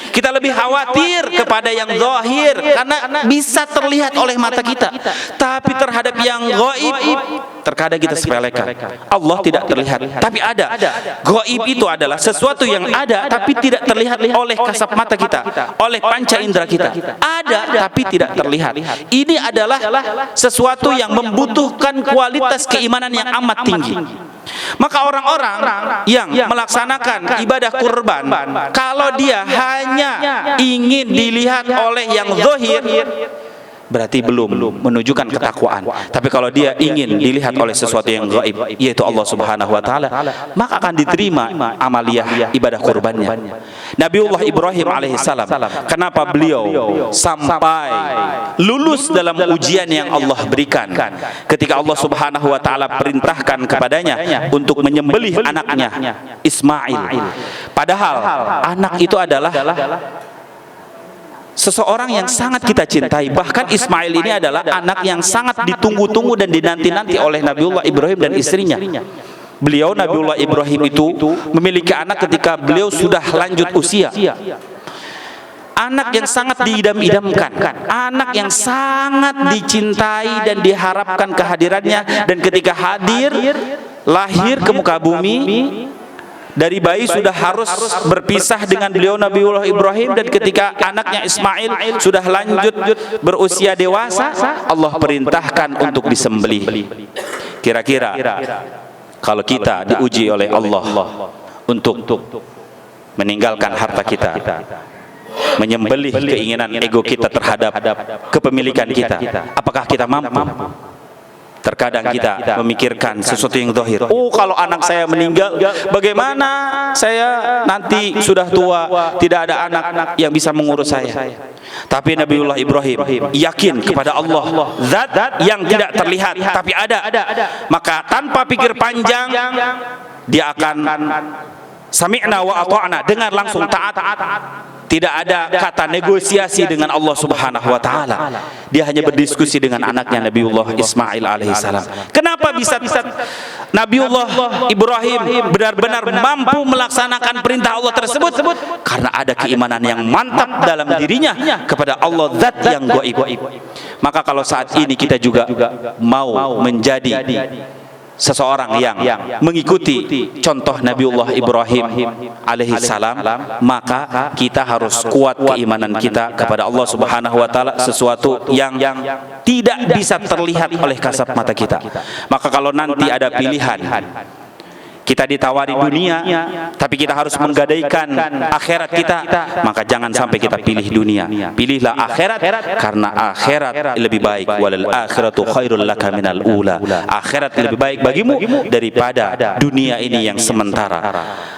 Kita lebih khawatir kepada yang zahir karena bisa terlihat oleh mata kita. Tapi terhadap yang gaib terkadang kita sepelekan. Allah tidak terlihat, tapi ada. Gaib itu adalah sesuatu yang ada tapi tidak terlihat oleh kasat mata kita, oleh panca indera kita. Ada tapi tidak terlihat. Ini adalah sesuatu yang membutuhkan kualitas keimanan yang amat tinggi. Maka orang-orang yang melaksanakan ibadah kurban, kalau dia hanya ingin dilihat oleh yang zahir, berarti belum menunjukkan ketakwaan. Tapi kalau dia ingin dilihat oleh sesuatu yang gaib, yaitu Allah Subhanahu wa taala, maka akan diterima amaliyah ibadah kurbannya. Nabiullah Ibrahim alaihissalam, kenapa beliau sampai lulus dalam ujian yang Allah berikan ketika Allah Subhanahu wa taala perintahkan kepadanya untuk menyembelih anaknya Ismail. Padahal anak itu adalah seseorang yang sangat kita cintai. Bahkan Ismail ini adalah anak yang sangat ditunggu-tunggu dan dinanti-nanti oleh Nabiullah Ibrahim dan istrinya. Beliau Nabiullah Ibrahim itu memiliki anak ketika beliau sudah lanjut usia. Anak yang sangat diidam-idamkan, anak yang sangat dicintai dan diharapkan kehadirannya, dan ketika hadir, lahir ke muka bumi, dari bayi sudah harus berpisah dengan beliau Nabiullah Ibrahim, dan ketika anaknya Ismail sudah lanjut berusia dewasa, Allah perintahkan untuk disembelih. Kira-kira kalau kita diuji oleh Allah untuk meninggalkan harta kita, menyembelih keinginan ego kita terhadap kepemilikan kita, apakah kita mampu? Terkadang kita memikirkan sesuatu yang zahir. Oh, kalau anak saya meninggal, bagaimana saya nanti sudah tua, tidak ada anak yang bisa mengurus saya. Tapi Nabiullah Ibrahim yakin kepada Allah, zat yang tidak terlihat tapi ada. Maka tanpa pikir panjang, dia akan sami'na wa ata'na, dengar langsung taat. Tidak ada kata negosiasi dengan Allah Subhanahu wa taala. Dia hanya berdiskusi dengan anaknya Nabiullah Ismail alaihissalam. Kenapa bisa Nabiullah Ibrahim benar-benar mampu melaksanakan perintah Allah tersebut? Karena ada keimanan yang mantap dalam dirinya kepada Allah zat yang gaib. Maka kalau saat ini kita juga mau menjadi seseorang yang mengikuti contoh Nabiullah Ibrahim alaihissalam, maka kita harus kuat keimanan kita kepada Allah Subhanahu wa taala, sesuatu yang tidak bisa terlihat oleh kasat mata kita. Maka kalau nanti ada pilihan, kita ditawari dunia tapi kita harus menggadaikan akhirat kita, maka jangan sampai kita pilih dunia. Pilihlah akhirat, karena akhirat lebih baik. Walal akhiratu khairul laka minal ula. Akhirat lebih baik bagimu daripada dunia ini yang sementara.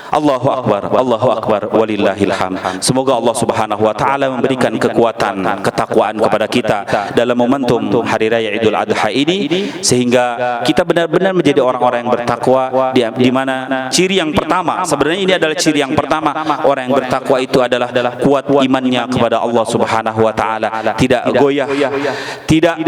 Allahu akbar, Allahu akbar, walillahil hamd. Semoga Allah Subhanahu wa taala memberikan kekuatan, ketakwaan kepada kita dalam momentum hari raya Idul Adha ini, sehingga kita benar-benar menjadi orang-orang yang bertakwa. Di mana ciri yang pertama, sebenarnya ini adalah ciri yang pertama, orang yang bertakwa itu adalah kuat imannya kepada Allah Subhanahu wa taala, tidak goyah, tidak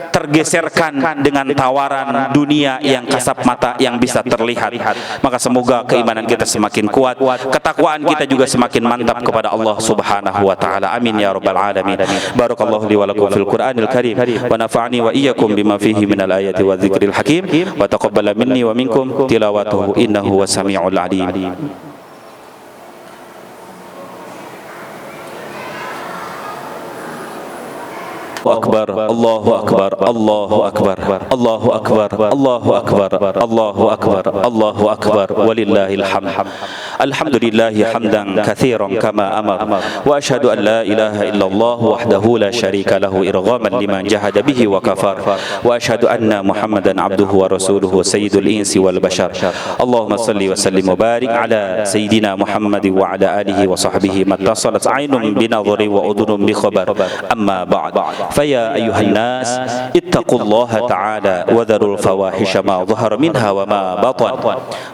tergeserkan dengan tawaran dunia yang kasat mata yang bisa terlihat. Maka semoga keimanan kita semakin kuat, ketakwaan kita juga semakin mantap kepada Allah Subhanahu wa taala. Amin ya rabbal alamin. Barakallahu li wa lakum fil Qur'anil Karim wa nafa'ani wa iyyakum bima fihi minal ayati wa dzikril hakim wa taqabbala minni wa minkum tilawatuhu innahu wasami'ul alim. Akbar, Allahu akbar, Allahu akbar, Allahu akbar, Allahu akbar, Allahu akbar, Allahu akbar, walillahil hamd. Alhamdulillahi hamdan katsiran kama amar, wa asyhadu an la ilaha illallah wahdahu la syarika lahu irghaman liman jahada bihi wa kafar, wa asyhadu anna Muhammadan abduhu wa rasuluhu sayyidul insi wal bashar. Allahumma salli wa sallim wa barik ala sayyidina Muhammad wa ala alihi wa sahbihi mattasalat aynun binadhri wa udhunun bi khabar. Amma ba'd. فيا أيها الناس اتقوا الله تعالى وذروا الفواحش ما ظهر منها وما بطن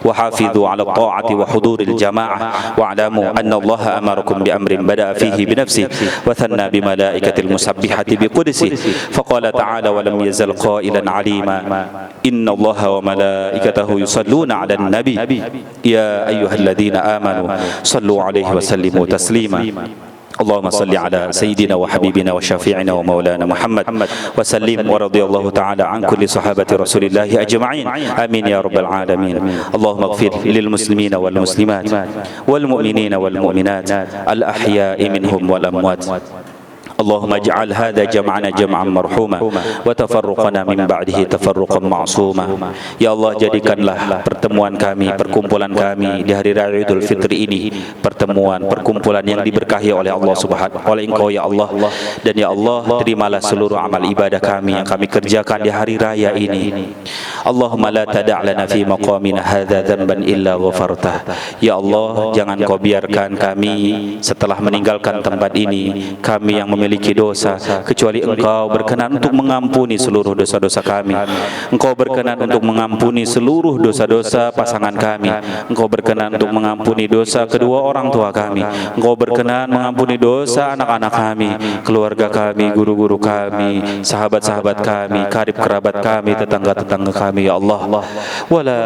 وحافظوا على الطاعة وحضور الجماعة واعلموا أن الله أمركم بأمر بدأ فيه بنفسه وثنى بملائكة المسبحة بقدسه فقال تعالى ولم يزل قائلا عليما إن الله وملائكته يصلون على النبي يا أيها الذين آمنوا صلوا عليه وسلموا تسليما اللهم صل على سيدنا وحبيبنا وشفيعنا ومولانا محمد وسلم ورضي الله تعالى عن كل صحابة رسول الله أجمعين آمين يا رب العالمين. اللهم اغفر للمسلمين والمسلمات والمؤمنين والمؤمنات الأحياء منهم والأموات. اللهم اجعل هذا جمعنا جمعا مرحوما وتفرقنا من بعده تفرقا معصوما. Ya Allah, jadikanlah pertemuan kami, perkumpulan kami di hari raya Idul Fitri ini perkumpulan yang diberkahi oleh Allah Subhanahu oleh Engkau ya Allah. Dan ya Allah, terimalah seluruh amal ibadah kami yang kami kerjakan di hari raya ini. Allahumma la tada' lana fi maqamina hadza dzanban illa ghafartah. Ya Allah, jangan Kau biarkan kami setelah meninggalkan tempat ini kami yang memiliki dosa, kecuali Engkau berkenan untuk mengampuni seluruh dosa-dosa kami. Engkau berkenan untuk mengampuni seluruh dosa-dosa pasangan kami. Engkau berkenan untuk mengampuni dosa kedua orang tua kami. Engkau berkenan mengampuni dosa anak-anak kami, keluarga kami, guru-guru kami, sahabat-sahabat kami, karib kerabat kami, tetangga-tetangga kami ya Allah. Wala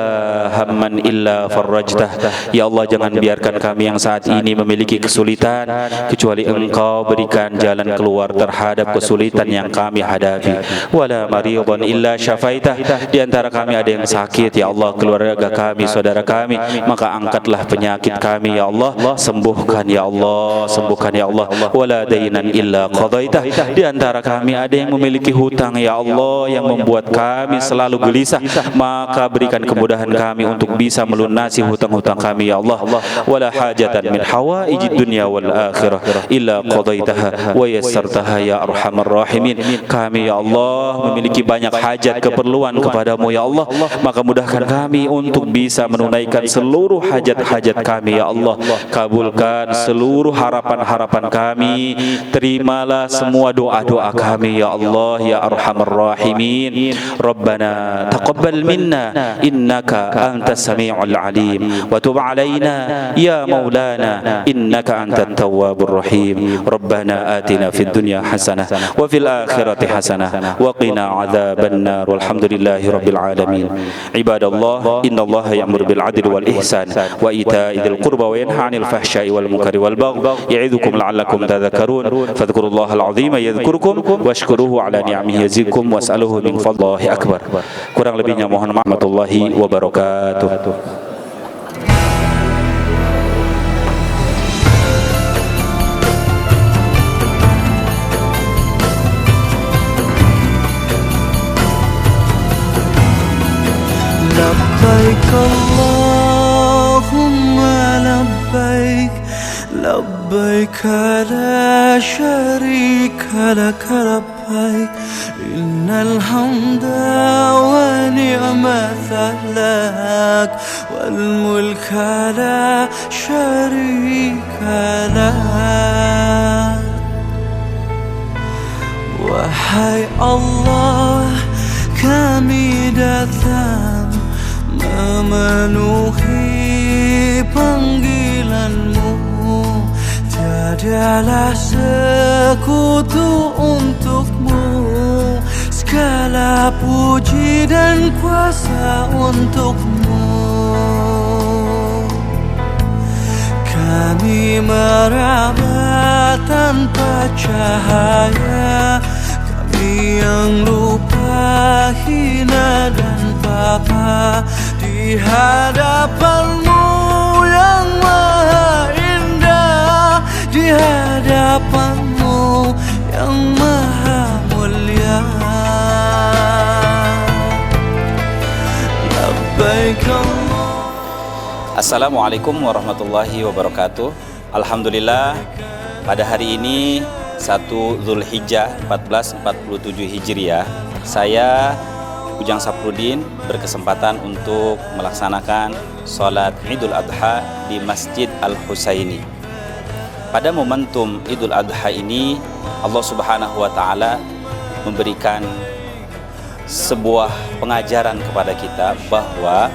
hamman illa farrajtah. Ya Allah, jangan biarkan kami yang saat ini memiliki kesulitan kecuali Engkau berikan jalan keluar terhadap kesulitan yang kami hadapi. Wala maridan illa syafaitah. Di antara kami ada yang sakit ya Allah, keluarga kami, saudara kami, maka angkatlah penyakit kami ya Allah, sembuhkan ya Allah, sembuhkan ya Allah. Wala dainan illa qadaitah. Di antara kami ada yang memiliki hutang ya Allah yang membuat kami selalu gelisah, maka berikan kemudahan kami untuk bisa melunasi hutang-hutang kami ya Allah. Wala hajatan min hawaijid dunya wal akhirah illa qadaitaha wa yassartaha ya arhamar rahimin. Kami ya Allah memiliki banyak hajat keperluan kepadamu ya Allah, maka mudahkan kami untuk bisa menunaikan seluruh hajat-hajat kami ya Allah. Kabulkan seluruh harapan-harapan kami, terimalah semua doa-doa kami ya Allah ya arhamar rahimin. Rabbana taqabbal minna innaka antas sami'ul alim wa tub alaina ya maulana innaka antat tawwabur rahim. Rabbana atina fid dunya hasanah wa fil akhirati hasanah wa qina adzaban nar. Walhamdulillahi rabbil alamin. Ibadallah, innallaha ya'muru bil adli wal ihsan wa ita'i dzil qurba wa yanha 'anil fahsya'i wal munkari wal baghi ya'idzukum la'allakum tadhakkarun. Fadhkurullahal 'azima yadhkurkum washkuruhu 'ala ni'amihi yazidkum was'aluhu min fadlihi akbar. Kurang lebihnya mohon maaf warahmatullahi wabarakatuh. لبيك اللهم لبيك لبيك لا شريك لك لبيك إن الحمد ونعمة لك والملك لا شريك لك. Wahai Allah, kami datang memenuhi panggilan-Mu. Tiadalah sekutu untuk-Mu, segala puji dan kuasa untuk-Mu. Kami meraba tanpa cahaya, kami yang lupa, hina dan papa di hadapan-Mu yang maha indah, di hadapan-Mu yang maha mulia. Labbaik Allah. Assalamualaikum warahmatullahi wabarakatuh. Alhamdulillah, pada hari ini 1 Zulhijjah 1447 Hijriah, saya Ujang Saprudin berkesempatan untuk melaksanakan sholat Idul Adha di Masjid Al-Husaini. Pada momentum Idul Adha ini, Allah Subhanahu wa Ta'ala memberikan sebuah pengajaran kepada kita bahwa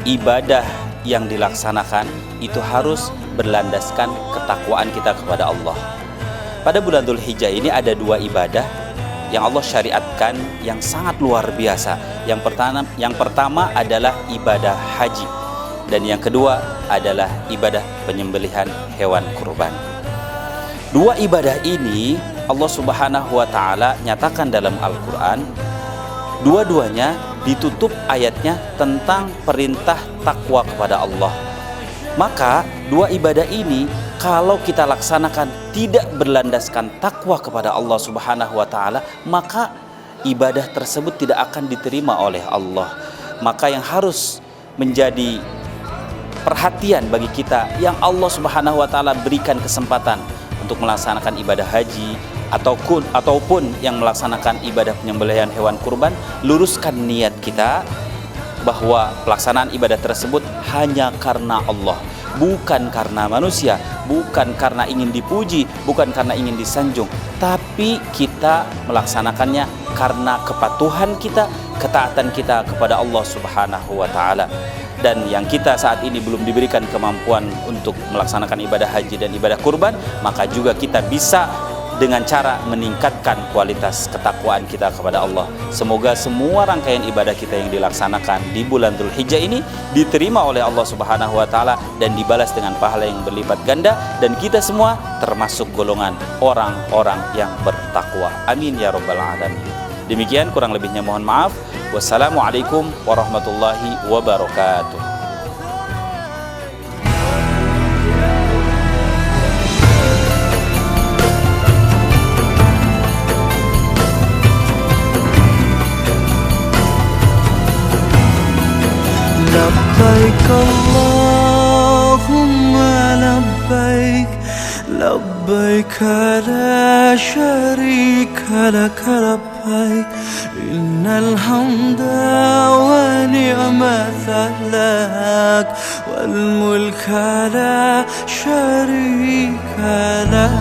ibadah yang dilaksanakan itu harus berlandaskan ketakwaan kita kepada Allah. Pada bulan Dzulhijjah ini ada 2 ibadah yang Allah syariatkan yang sangat luar biasa. Yang pertama adalah ibadah haji, dan yang kedua adalah ibadah penyembelihan hewan kurban. 2 ibadah ini Allah Subhanahu wa Ta'ala nyatakan dalam Al-Quran. Dua-duanya ditutup ayatnya tentang perintah takwa kepada Allah. Maka 2 ibadah ini kalau kita laksanakan tidak berlandaskan takwa kepada Allah Subhanahu wa Ta'ala, maka ibadah tersebut tidak akan diterima oleh Allah. Maka yang harus menjadi perhatian bagi kita, yang Allah Subhanahu wa Ta'ala berikan kesempatan untuk melaksanakan ibadah haji ataupun yang melaksanakan ibadah penyembelihan hewan kurban, luruskan niat kita bahwa pelaksanaan ibadah tersebut hanya karena Allah, bukan karena manusia, bukan karena ingin dipuji, bukan karena ingin disanjung, tapi kita melaksanakannya karena kepatuhan kita, ketaatan kita kepada Allah Subhanahu wa Ta'ala. Dan yang kita saat ini belum diberikan kemampuan untuk melaksanakan ibadah haji dan ibadah kurban, maka juga kita bisa dengan cara meningkatkan kualitas ketakwaan kita kepada Allah. Semoga semua rangkaian ibadah kita yang dilaksanakan di bulan Dzulhijjah ini diterima oleh Allah Subhanahu wa Ta'ala dan dibalas dengan pahala yang berlipat ganda, dan kita semua termasuk golongan orang-orang yang bertakwa. Amin ya rabbal alamin. Demikian, kurang lebihnya mohon maaf. Wassalamualaikum warahmatullahi wabarakatuh. لبيك اللهم لبيك لبيك لبيك لا شريك لك لبيك إن الحمد ونعمة لك والملك لا شريك لك.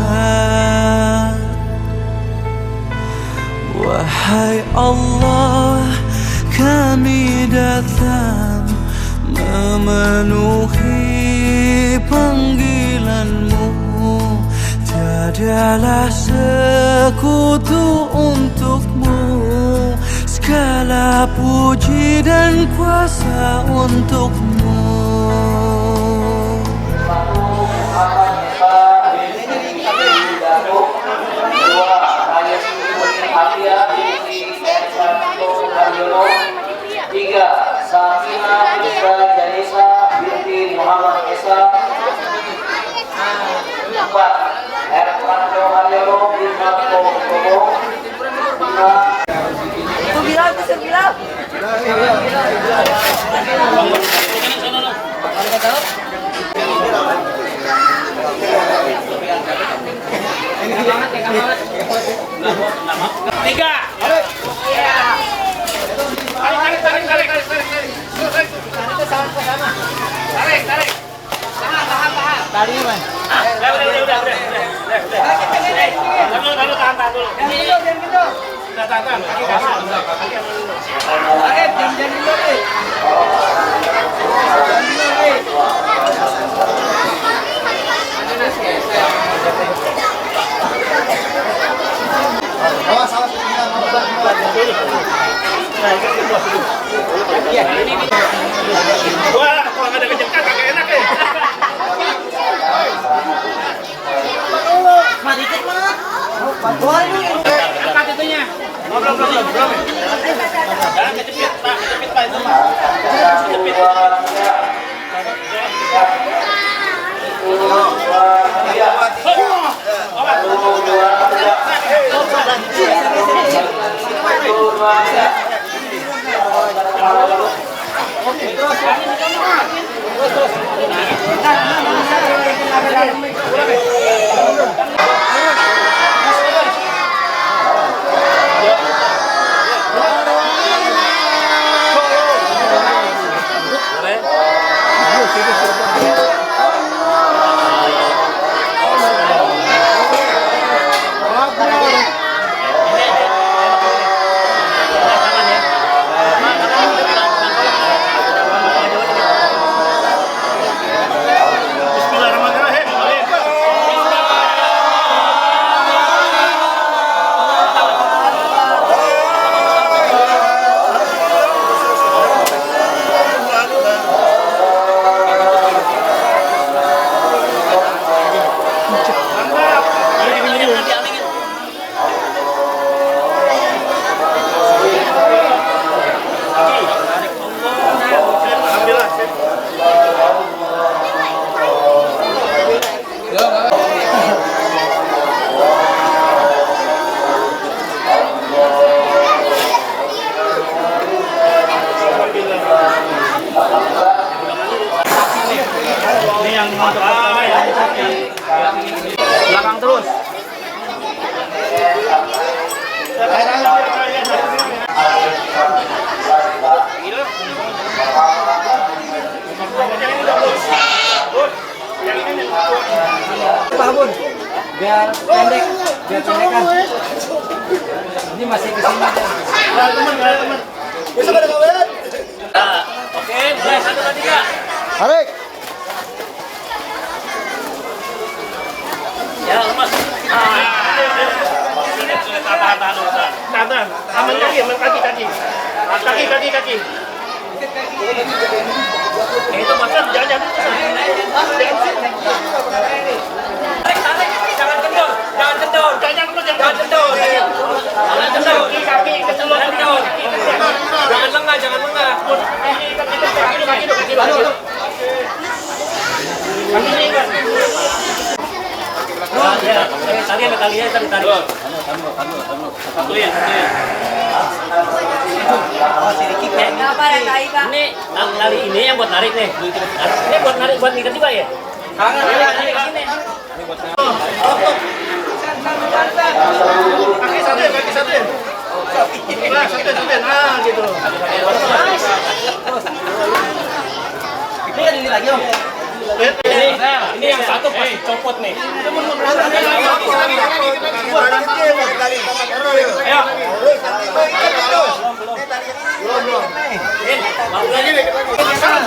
Wahai Allah, kami datang memenuhi panggilan-Mu. Tiadalah sekutu untuk-Mu, segala puji dan kuasa untuk-Mu. Tiga, Sakina Isa Janisa binti Muhammad Esa. Empat, Erkanto Haryoro bin Marco Kobo. Lima, Tiga. Wah, kalau nggak ada kejengkak kagak enak ya. mari ikut mana? Boleh nih. Angkat itunya. Belum. Jangan kejepit, Pak. Kejepit, Pak. Itu, Pak. Kejepit. Belakang terus. Pak Bun, biar pendek, kan. Ini masih kesini. Teman. Bisa pada kawan. Oke, mulai 1, 2, 3. Tarik. Ya, lemas. Tahan. Aman kaki. Kaki. Itu maksud jangan. Tarik. Jangan kendor. Kaki kendor. Jangan lengah. Talinya tarik. Ini tali ini yang buat narik nih. Ini buat narik buat ngikat juga ya? Ini yang satu pasti copot nih.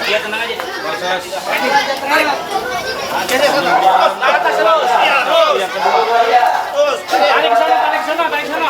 Ya tenang aja. Tarik ke sana, tarik ke sana, tarik ke sana.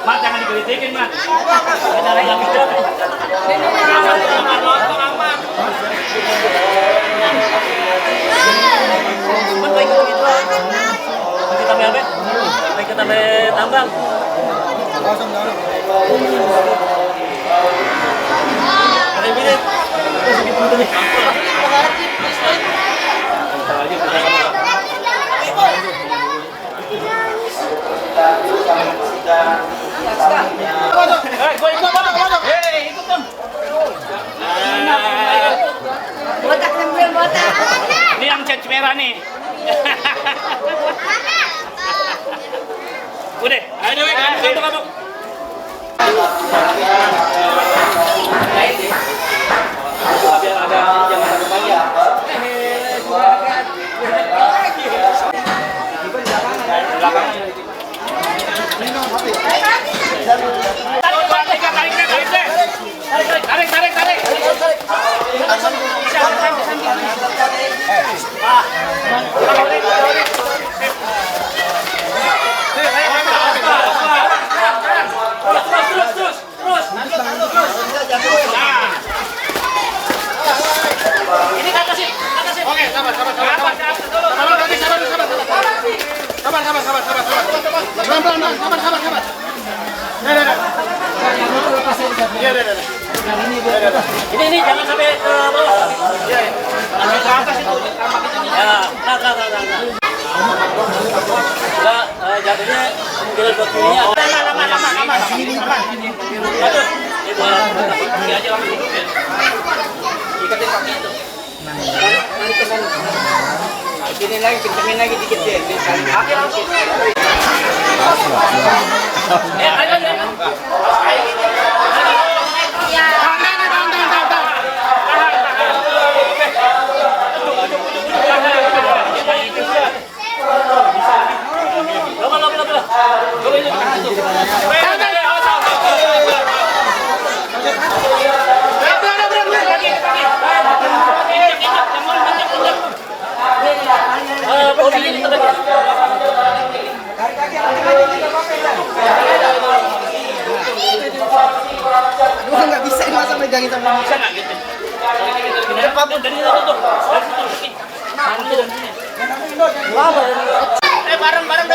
Mat, jangan digelitikin, Mat. Kita tambang. Ini yang cat merah nih. Udah, ayo kamu. Biar ada jangan pagi ya. Tarik. Terus. Ini kata sih. Oke, sabar. Pelan-pelan, sabar. Ini jangan sampai ke bawah. Sampai ke atas itu. Ya, enggak, jatuhnya kemungkinan buat ininya. Lama. Lanjut. Itu kaki aja langsung. Ikatin kaki itu. Sini lagi, kencengin lagi dikit deh. Kaki langsung. Ayo. Bisa nggak gitu? Dari situ tuh. Bareng-bareng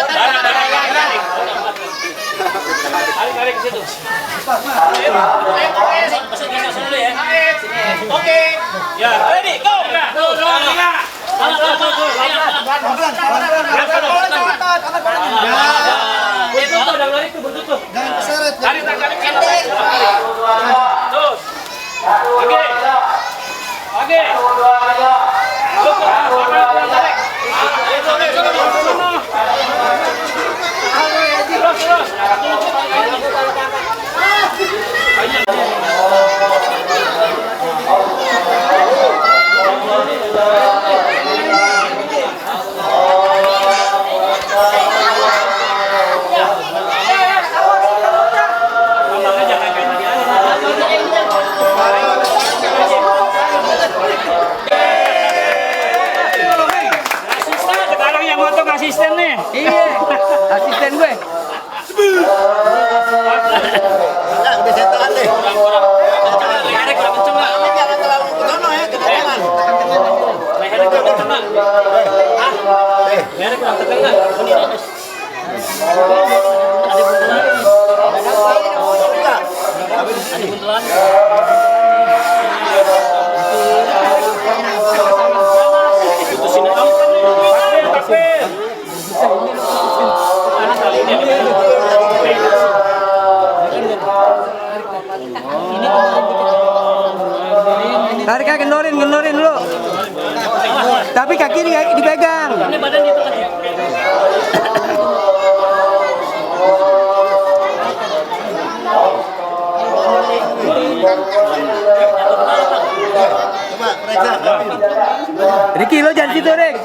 tarik ke situ. Oke. Ya, ready, go. Sekarang yang motong asisten nih. Iya, asisten gue. Udah setan deh. Lehernya kurang kenceng lah. Jangan terlalu kenceng ya, kedengaran. Lehernya kurang kenceng lah. Lehernya kurang kenceng lah. Ada buntelan. Ada buntelan. Putusin aja. Tapir. Tarik, kendorin dulu. Tapi kaki dipegang. Ini badan di tengah ya. Riki, lo jangan situ, Rik.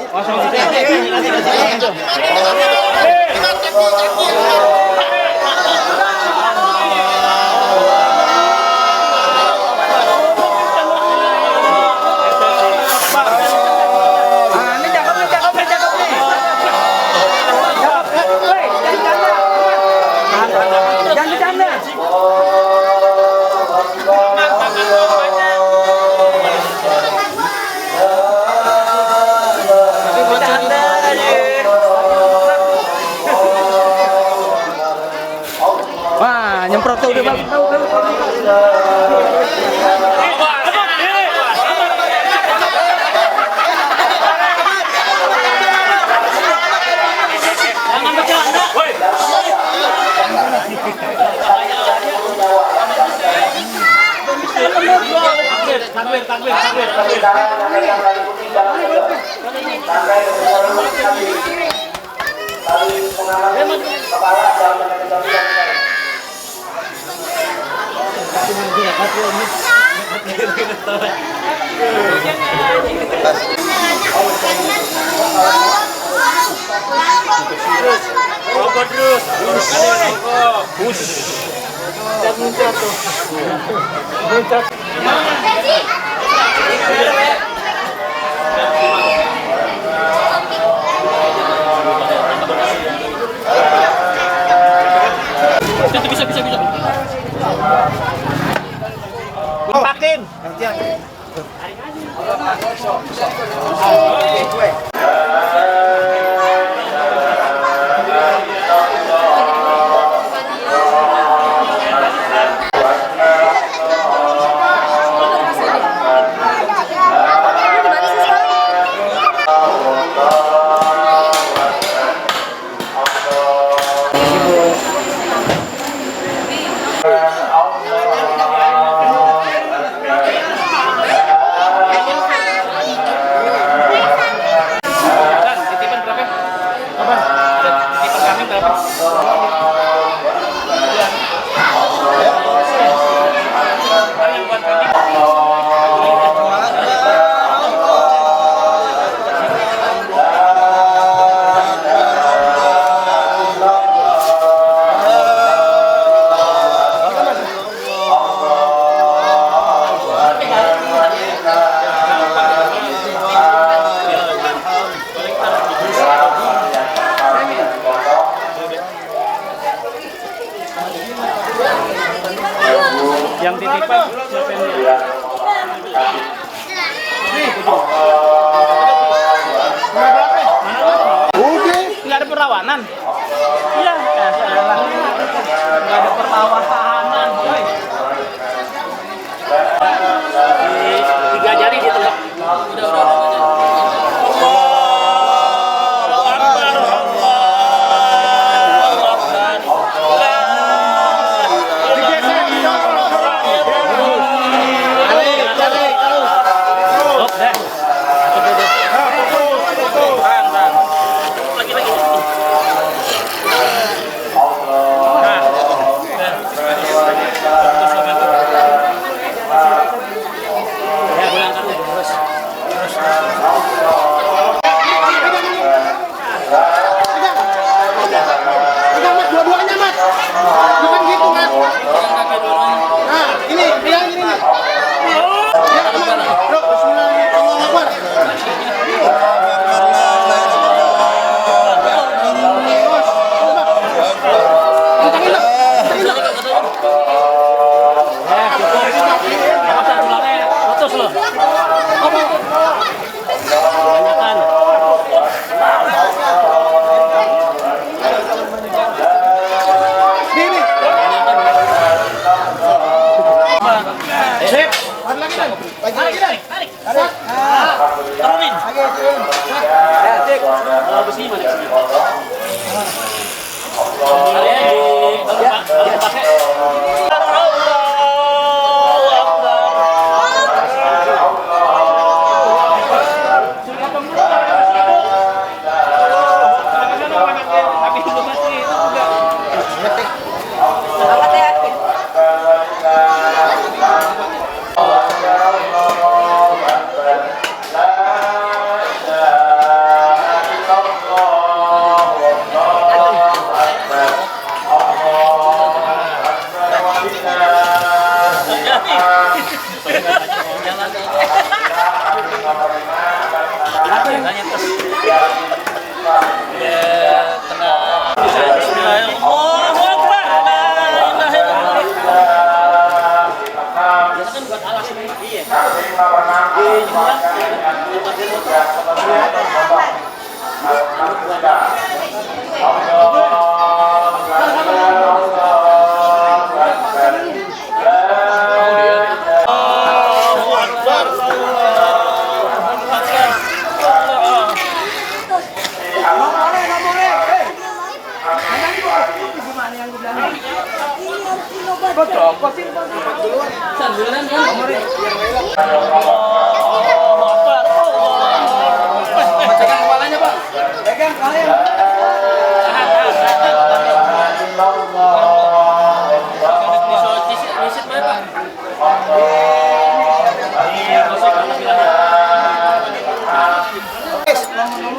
Ini cakep nih. Cakep nih. Woi, jangan bercanda. Wah, nyemprot tuh udah bagus. Jangan bercanda. Woi. Rokok terus. Bisa. Pakin. Yang titipan siapa yang perlawanan. Iya, salah. Enggak ada perlawanan, boy. Tiga jari di tengah. Dua-duanya, Mat. Bukan gitu, Mat. Nah, ini, bilang ini nih. Ya, Mat. Bro, bismillahirrahmanirrahim. Putus loh.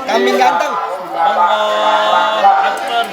Kambing ganteng. Allahu Akbar.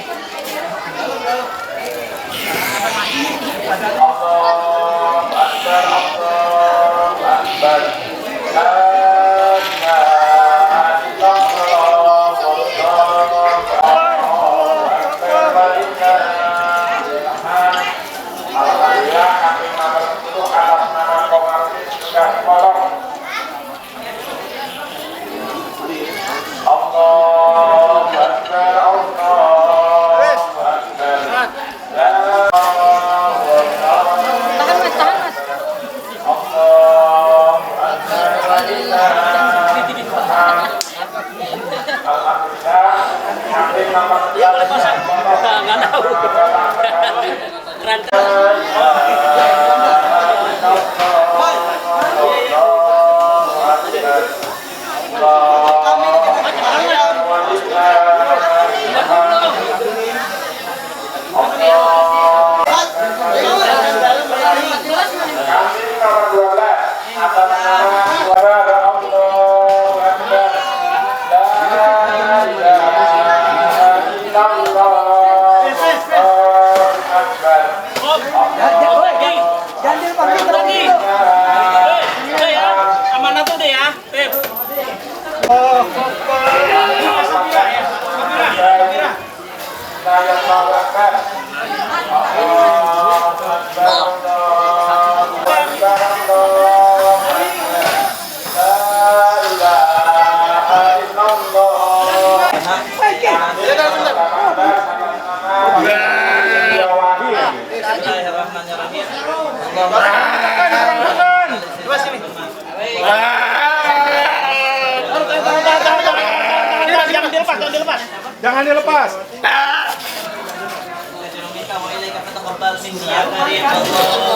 Jangan dilepas.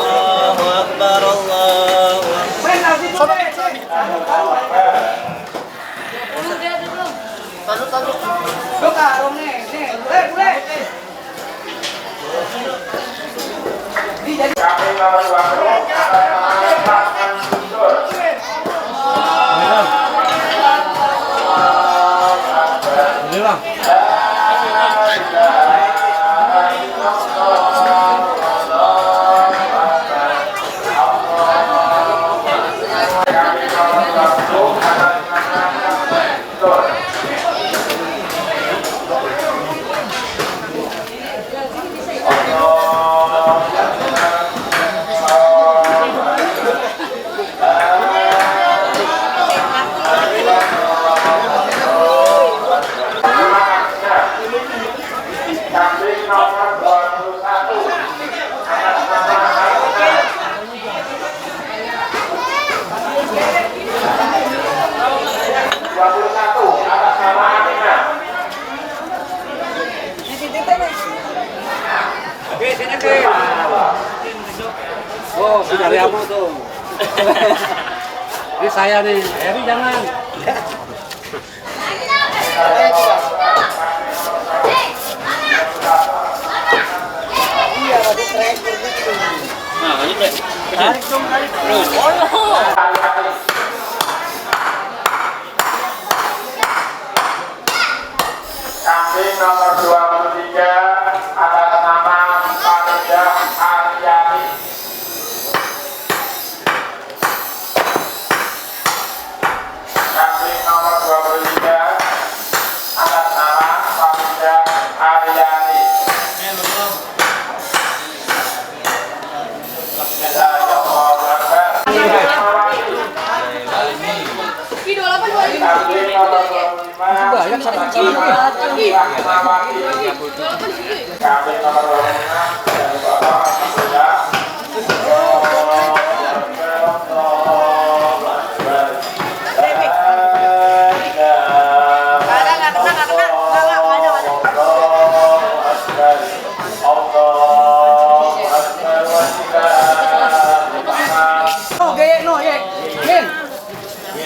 Allahu Akbar, Allahu Akbar. Oh, sudah kamu tuh. Ini saya nih, Heri jangan. Nah, lanjut deh. Tarik dong, tarik. Terus. Kambing nomor 23 atas nama Farida Aryani. Kambing nomor 23 atas nama Farida Aryani. Kambing nomor 25 Banyak sama kambing nomor 25 dari Bapak Abdullah.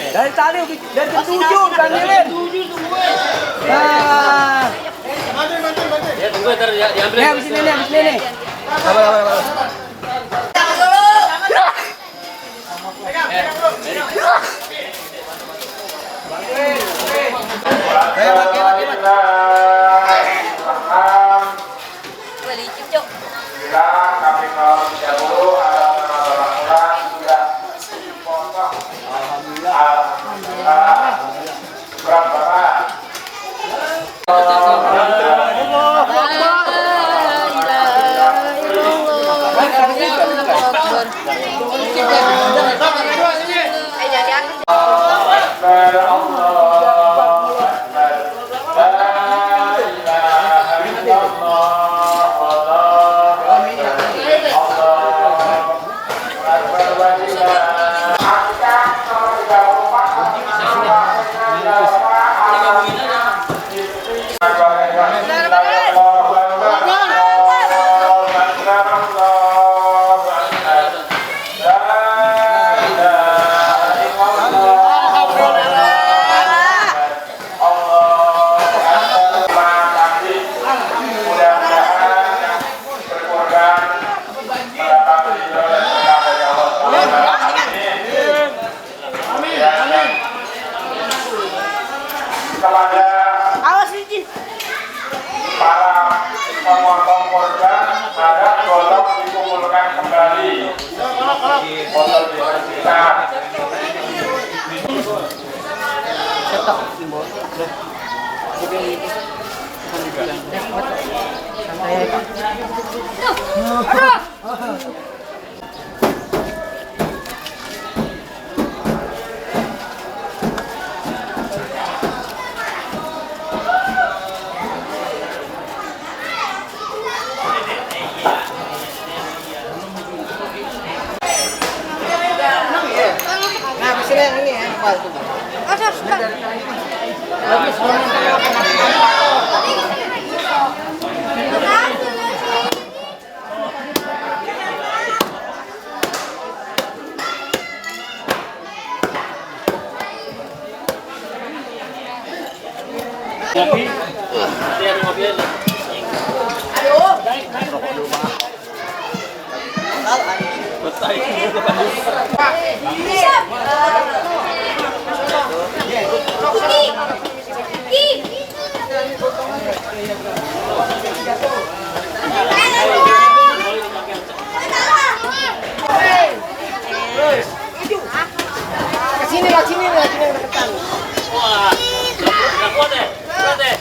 Dari tadi dari jam 7 kan Lin. Nah. Ya tunggu ntar diambil. Nih habis ini nih. Sabar. Kepada para pemotong korban ada golok dikumpulkan kembali. Botol dibersihkan. Ngopi. Nanti ada ngopi aja. Sini lah deketan. Wah, nggak kuat ya? Kuat ya?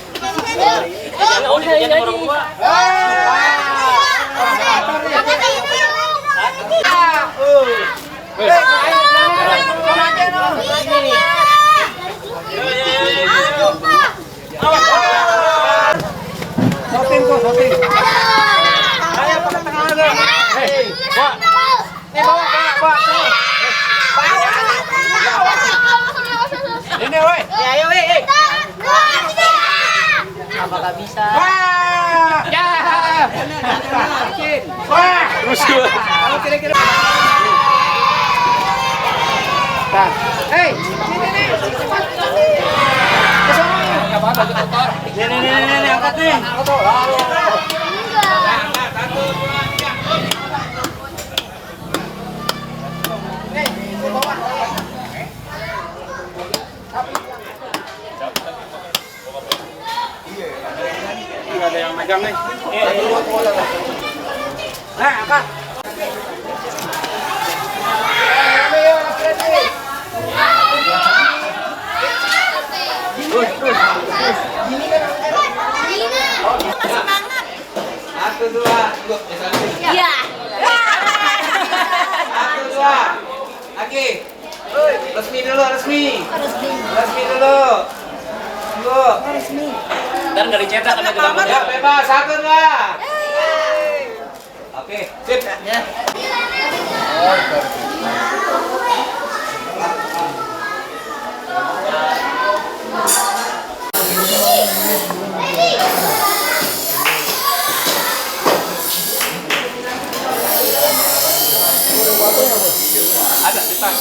Nggak udah jangan orang tua. Shooting. Ayo pakai tangan aja. Hei, bawa. Nih bawa. Ini woi. Ya ayo woi. Apakah bisa? Wah! Ya. Wah! Terus gua. Kalau kira-kira. Nah, hei, sini. Ke sana. Enggak apa-apa baju kotor. Nih, angkat nih. Ada yang megang nih. Nah, angkat. Satu, dua. Iya. Satu, dua. Oke. Resmi dulu. Dan nggak dicetak karena di dalam. Ya, bebas. Satu, dua. Oke, sip. Ya. Ada cetak.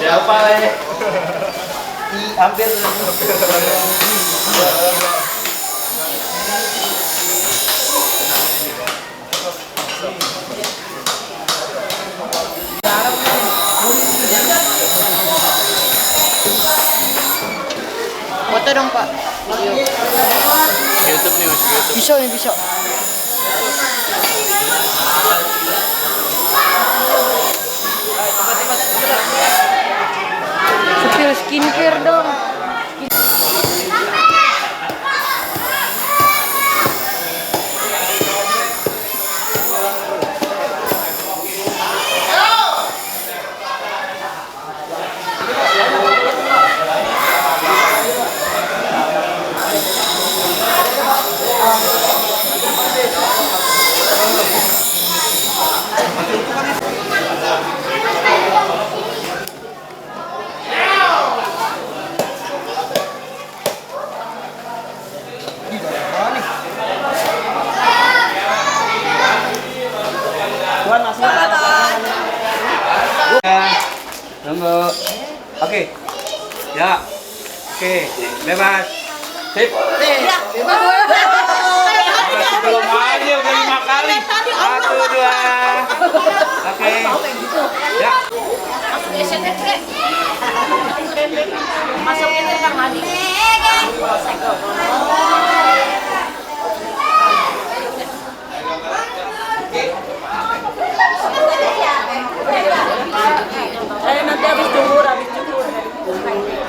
Apa lah? Hampir. Foto dong Pak. Video. YouTube nih Mas, YouTube. Bisa. Spill skincare dong. Tunggu. Oke. Ya. Oke. Bebas. Sip. Bebas. Belum aja udah 5 kali. Masukin ke Kang Madi. Nanti habis cukur.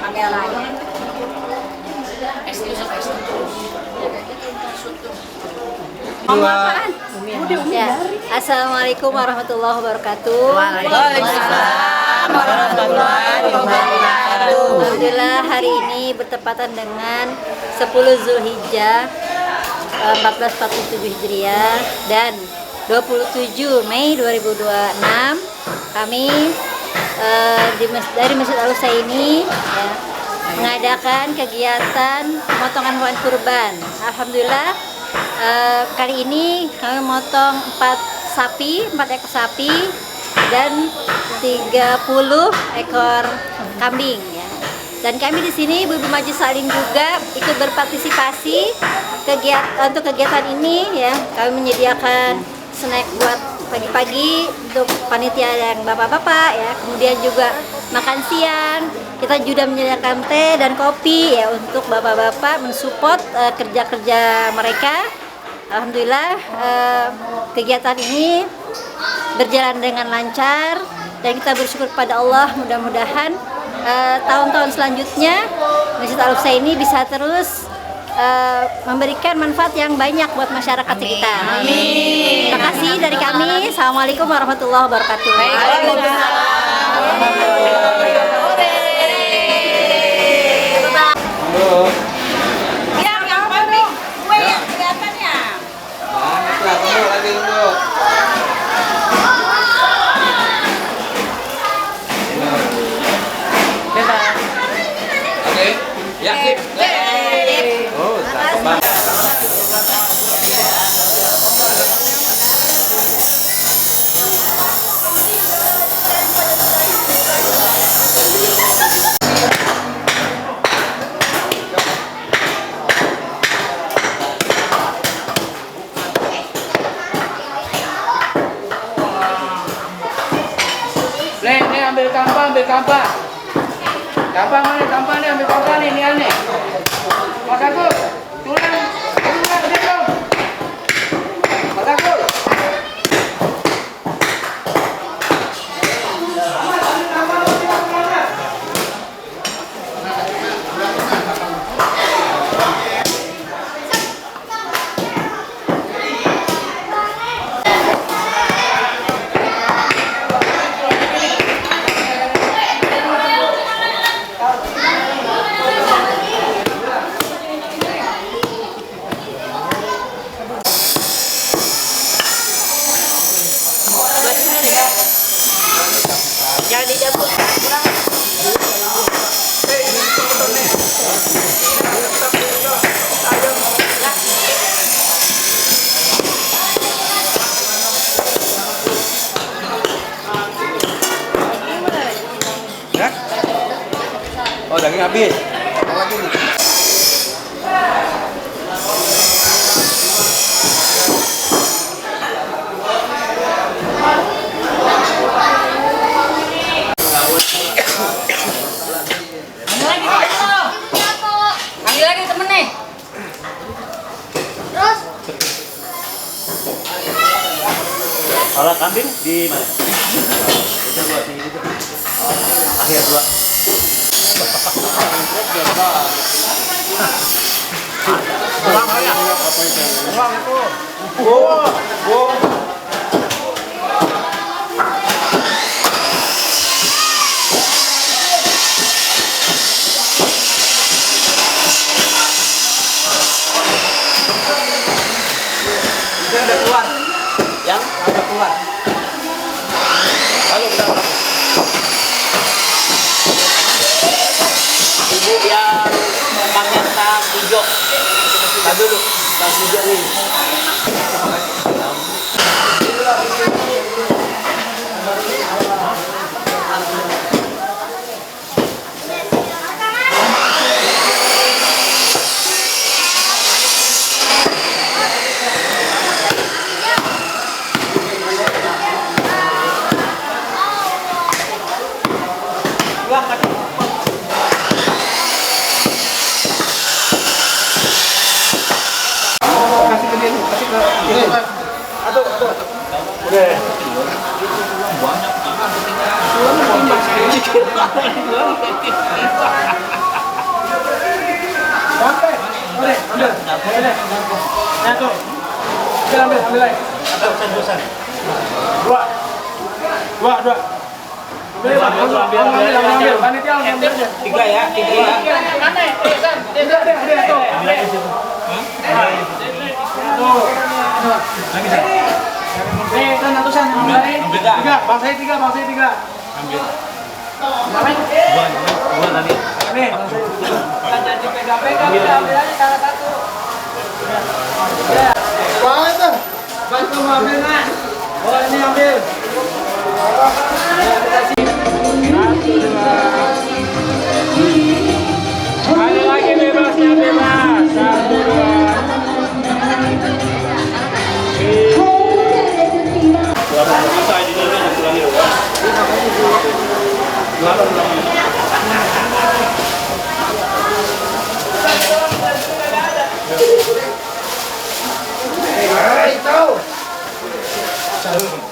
Kameranya. Ya. Assalamualaikum warahmatullahi wabarakatuh. Waalaikumsalam warahmatullahi wabarakatuh. Alhamdulillah hari ini bertepatan dengan 10 Zulhijjah 1447 Hijriah dan 27 Mei 2026 kami dari Masjid Al-Husaini ya, mengadakan kegiatan pemotongan hewan kurban. Alhamdulillah kali ini kami memotong 4 ekor sapi dan 30 ekor kambing ya. Dan kami di sini Ibu Majelis Salim juga ikut berpartisipasi untuk kegiatan ini ya. Kami menyediakan snack buat pagi-pagi untuk panitia dan bapak-bapak ya. Kemudian juga makan siang. Kita juga menyediakan teh dan kopi ya untuk bapak-bapak mensupport kerja-kerja mereka. Alhamdulillah kegiatan ini berjalan dengan lancar dan kita bersyukur pada Allah, mudah-mudahan tahun-tahun selanjutnya Masjid Al-Husaini bisa terus memberikan manfaat yang banyak buat masyarakat kita. Amin. Terima kasih dari kami. Assalamualaikum warahmatullahi wabarakatuh. Ambil kampah. Kampah mana? Kampah nih, ambil kampah nih, ini aneh. Mas Agus, turun dia dong. Mas Agus. Jangan dijabut. Ya? Oh, daging habis. Lagi nih. Ambil lagi temen nih. Terus Kalau kambing di mana? Kita buat di situ. Akhir dua. Uang ya? Uang itu. Ada keluar. Yang ada keluar. Halo, bentar. ibu yang pakai tas hijau. Tas dulu, tas hijau nih. Tiga ya. Tiga, bang saya tiga. Ambil. Dua tadi. Nih, jangan dipegang-pegang, ambil aja salah satu. Ya. Wah itu, bantu ambil nak. Oh ini ambil. Sekali lagi bebasnya bebas. 1, 2.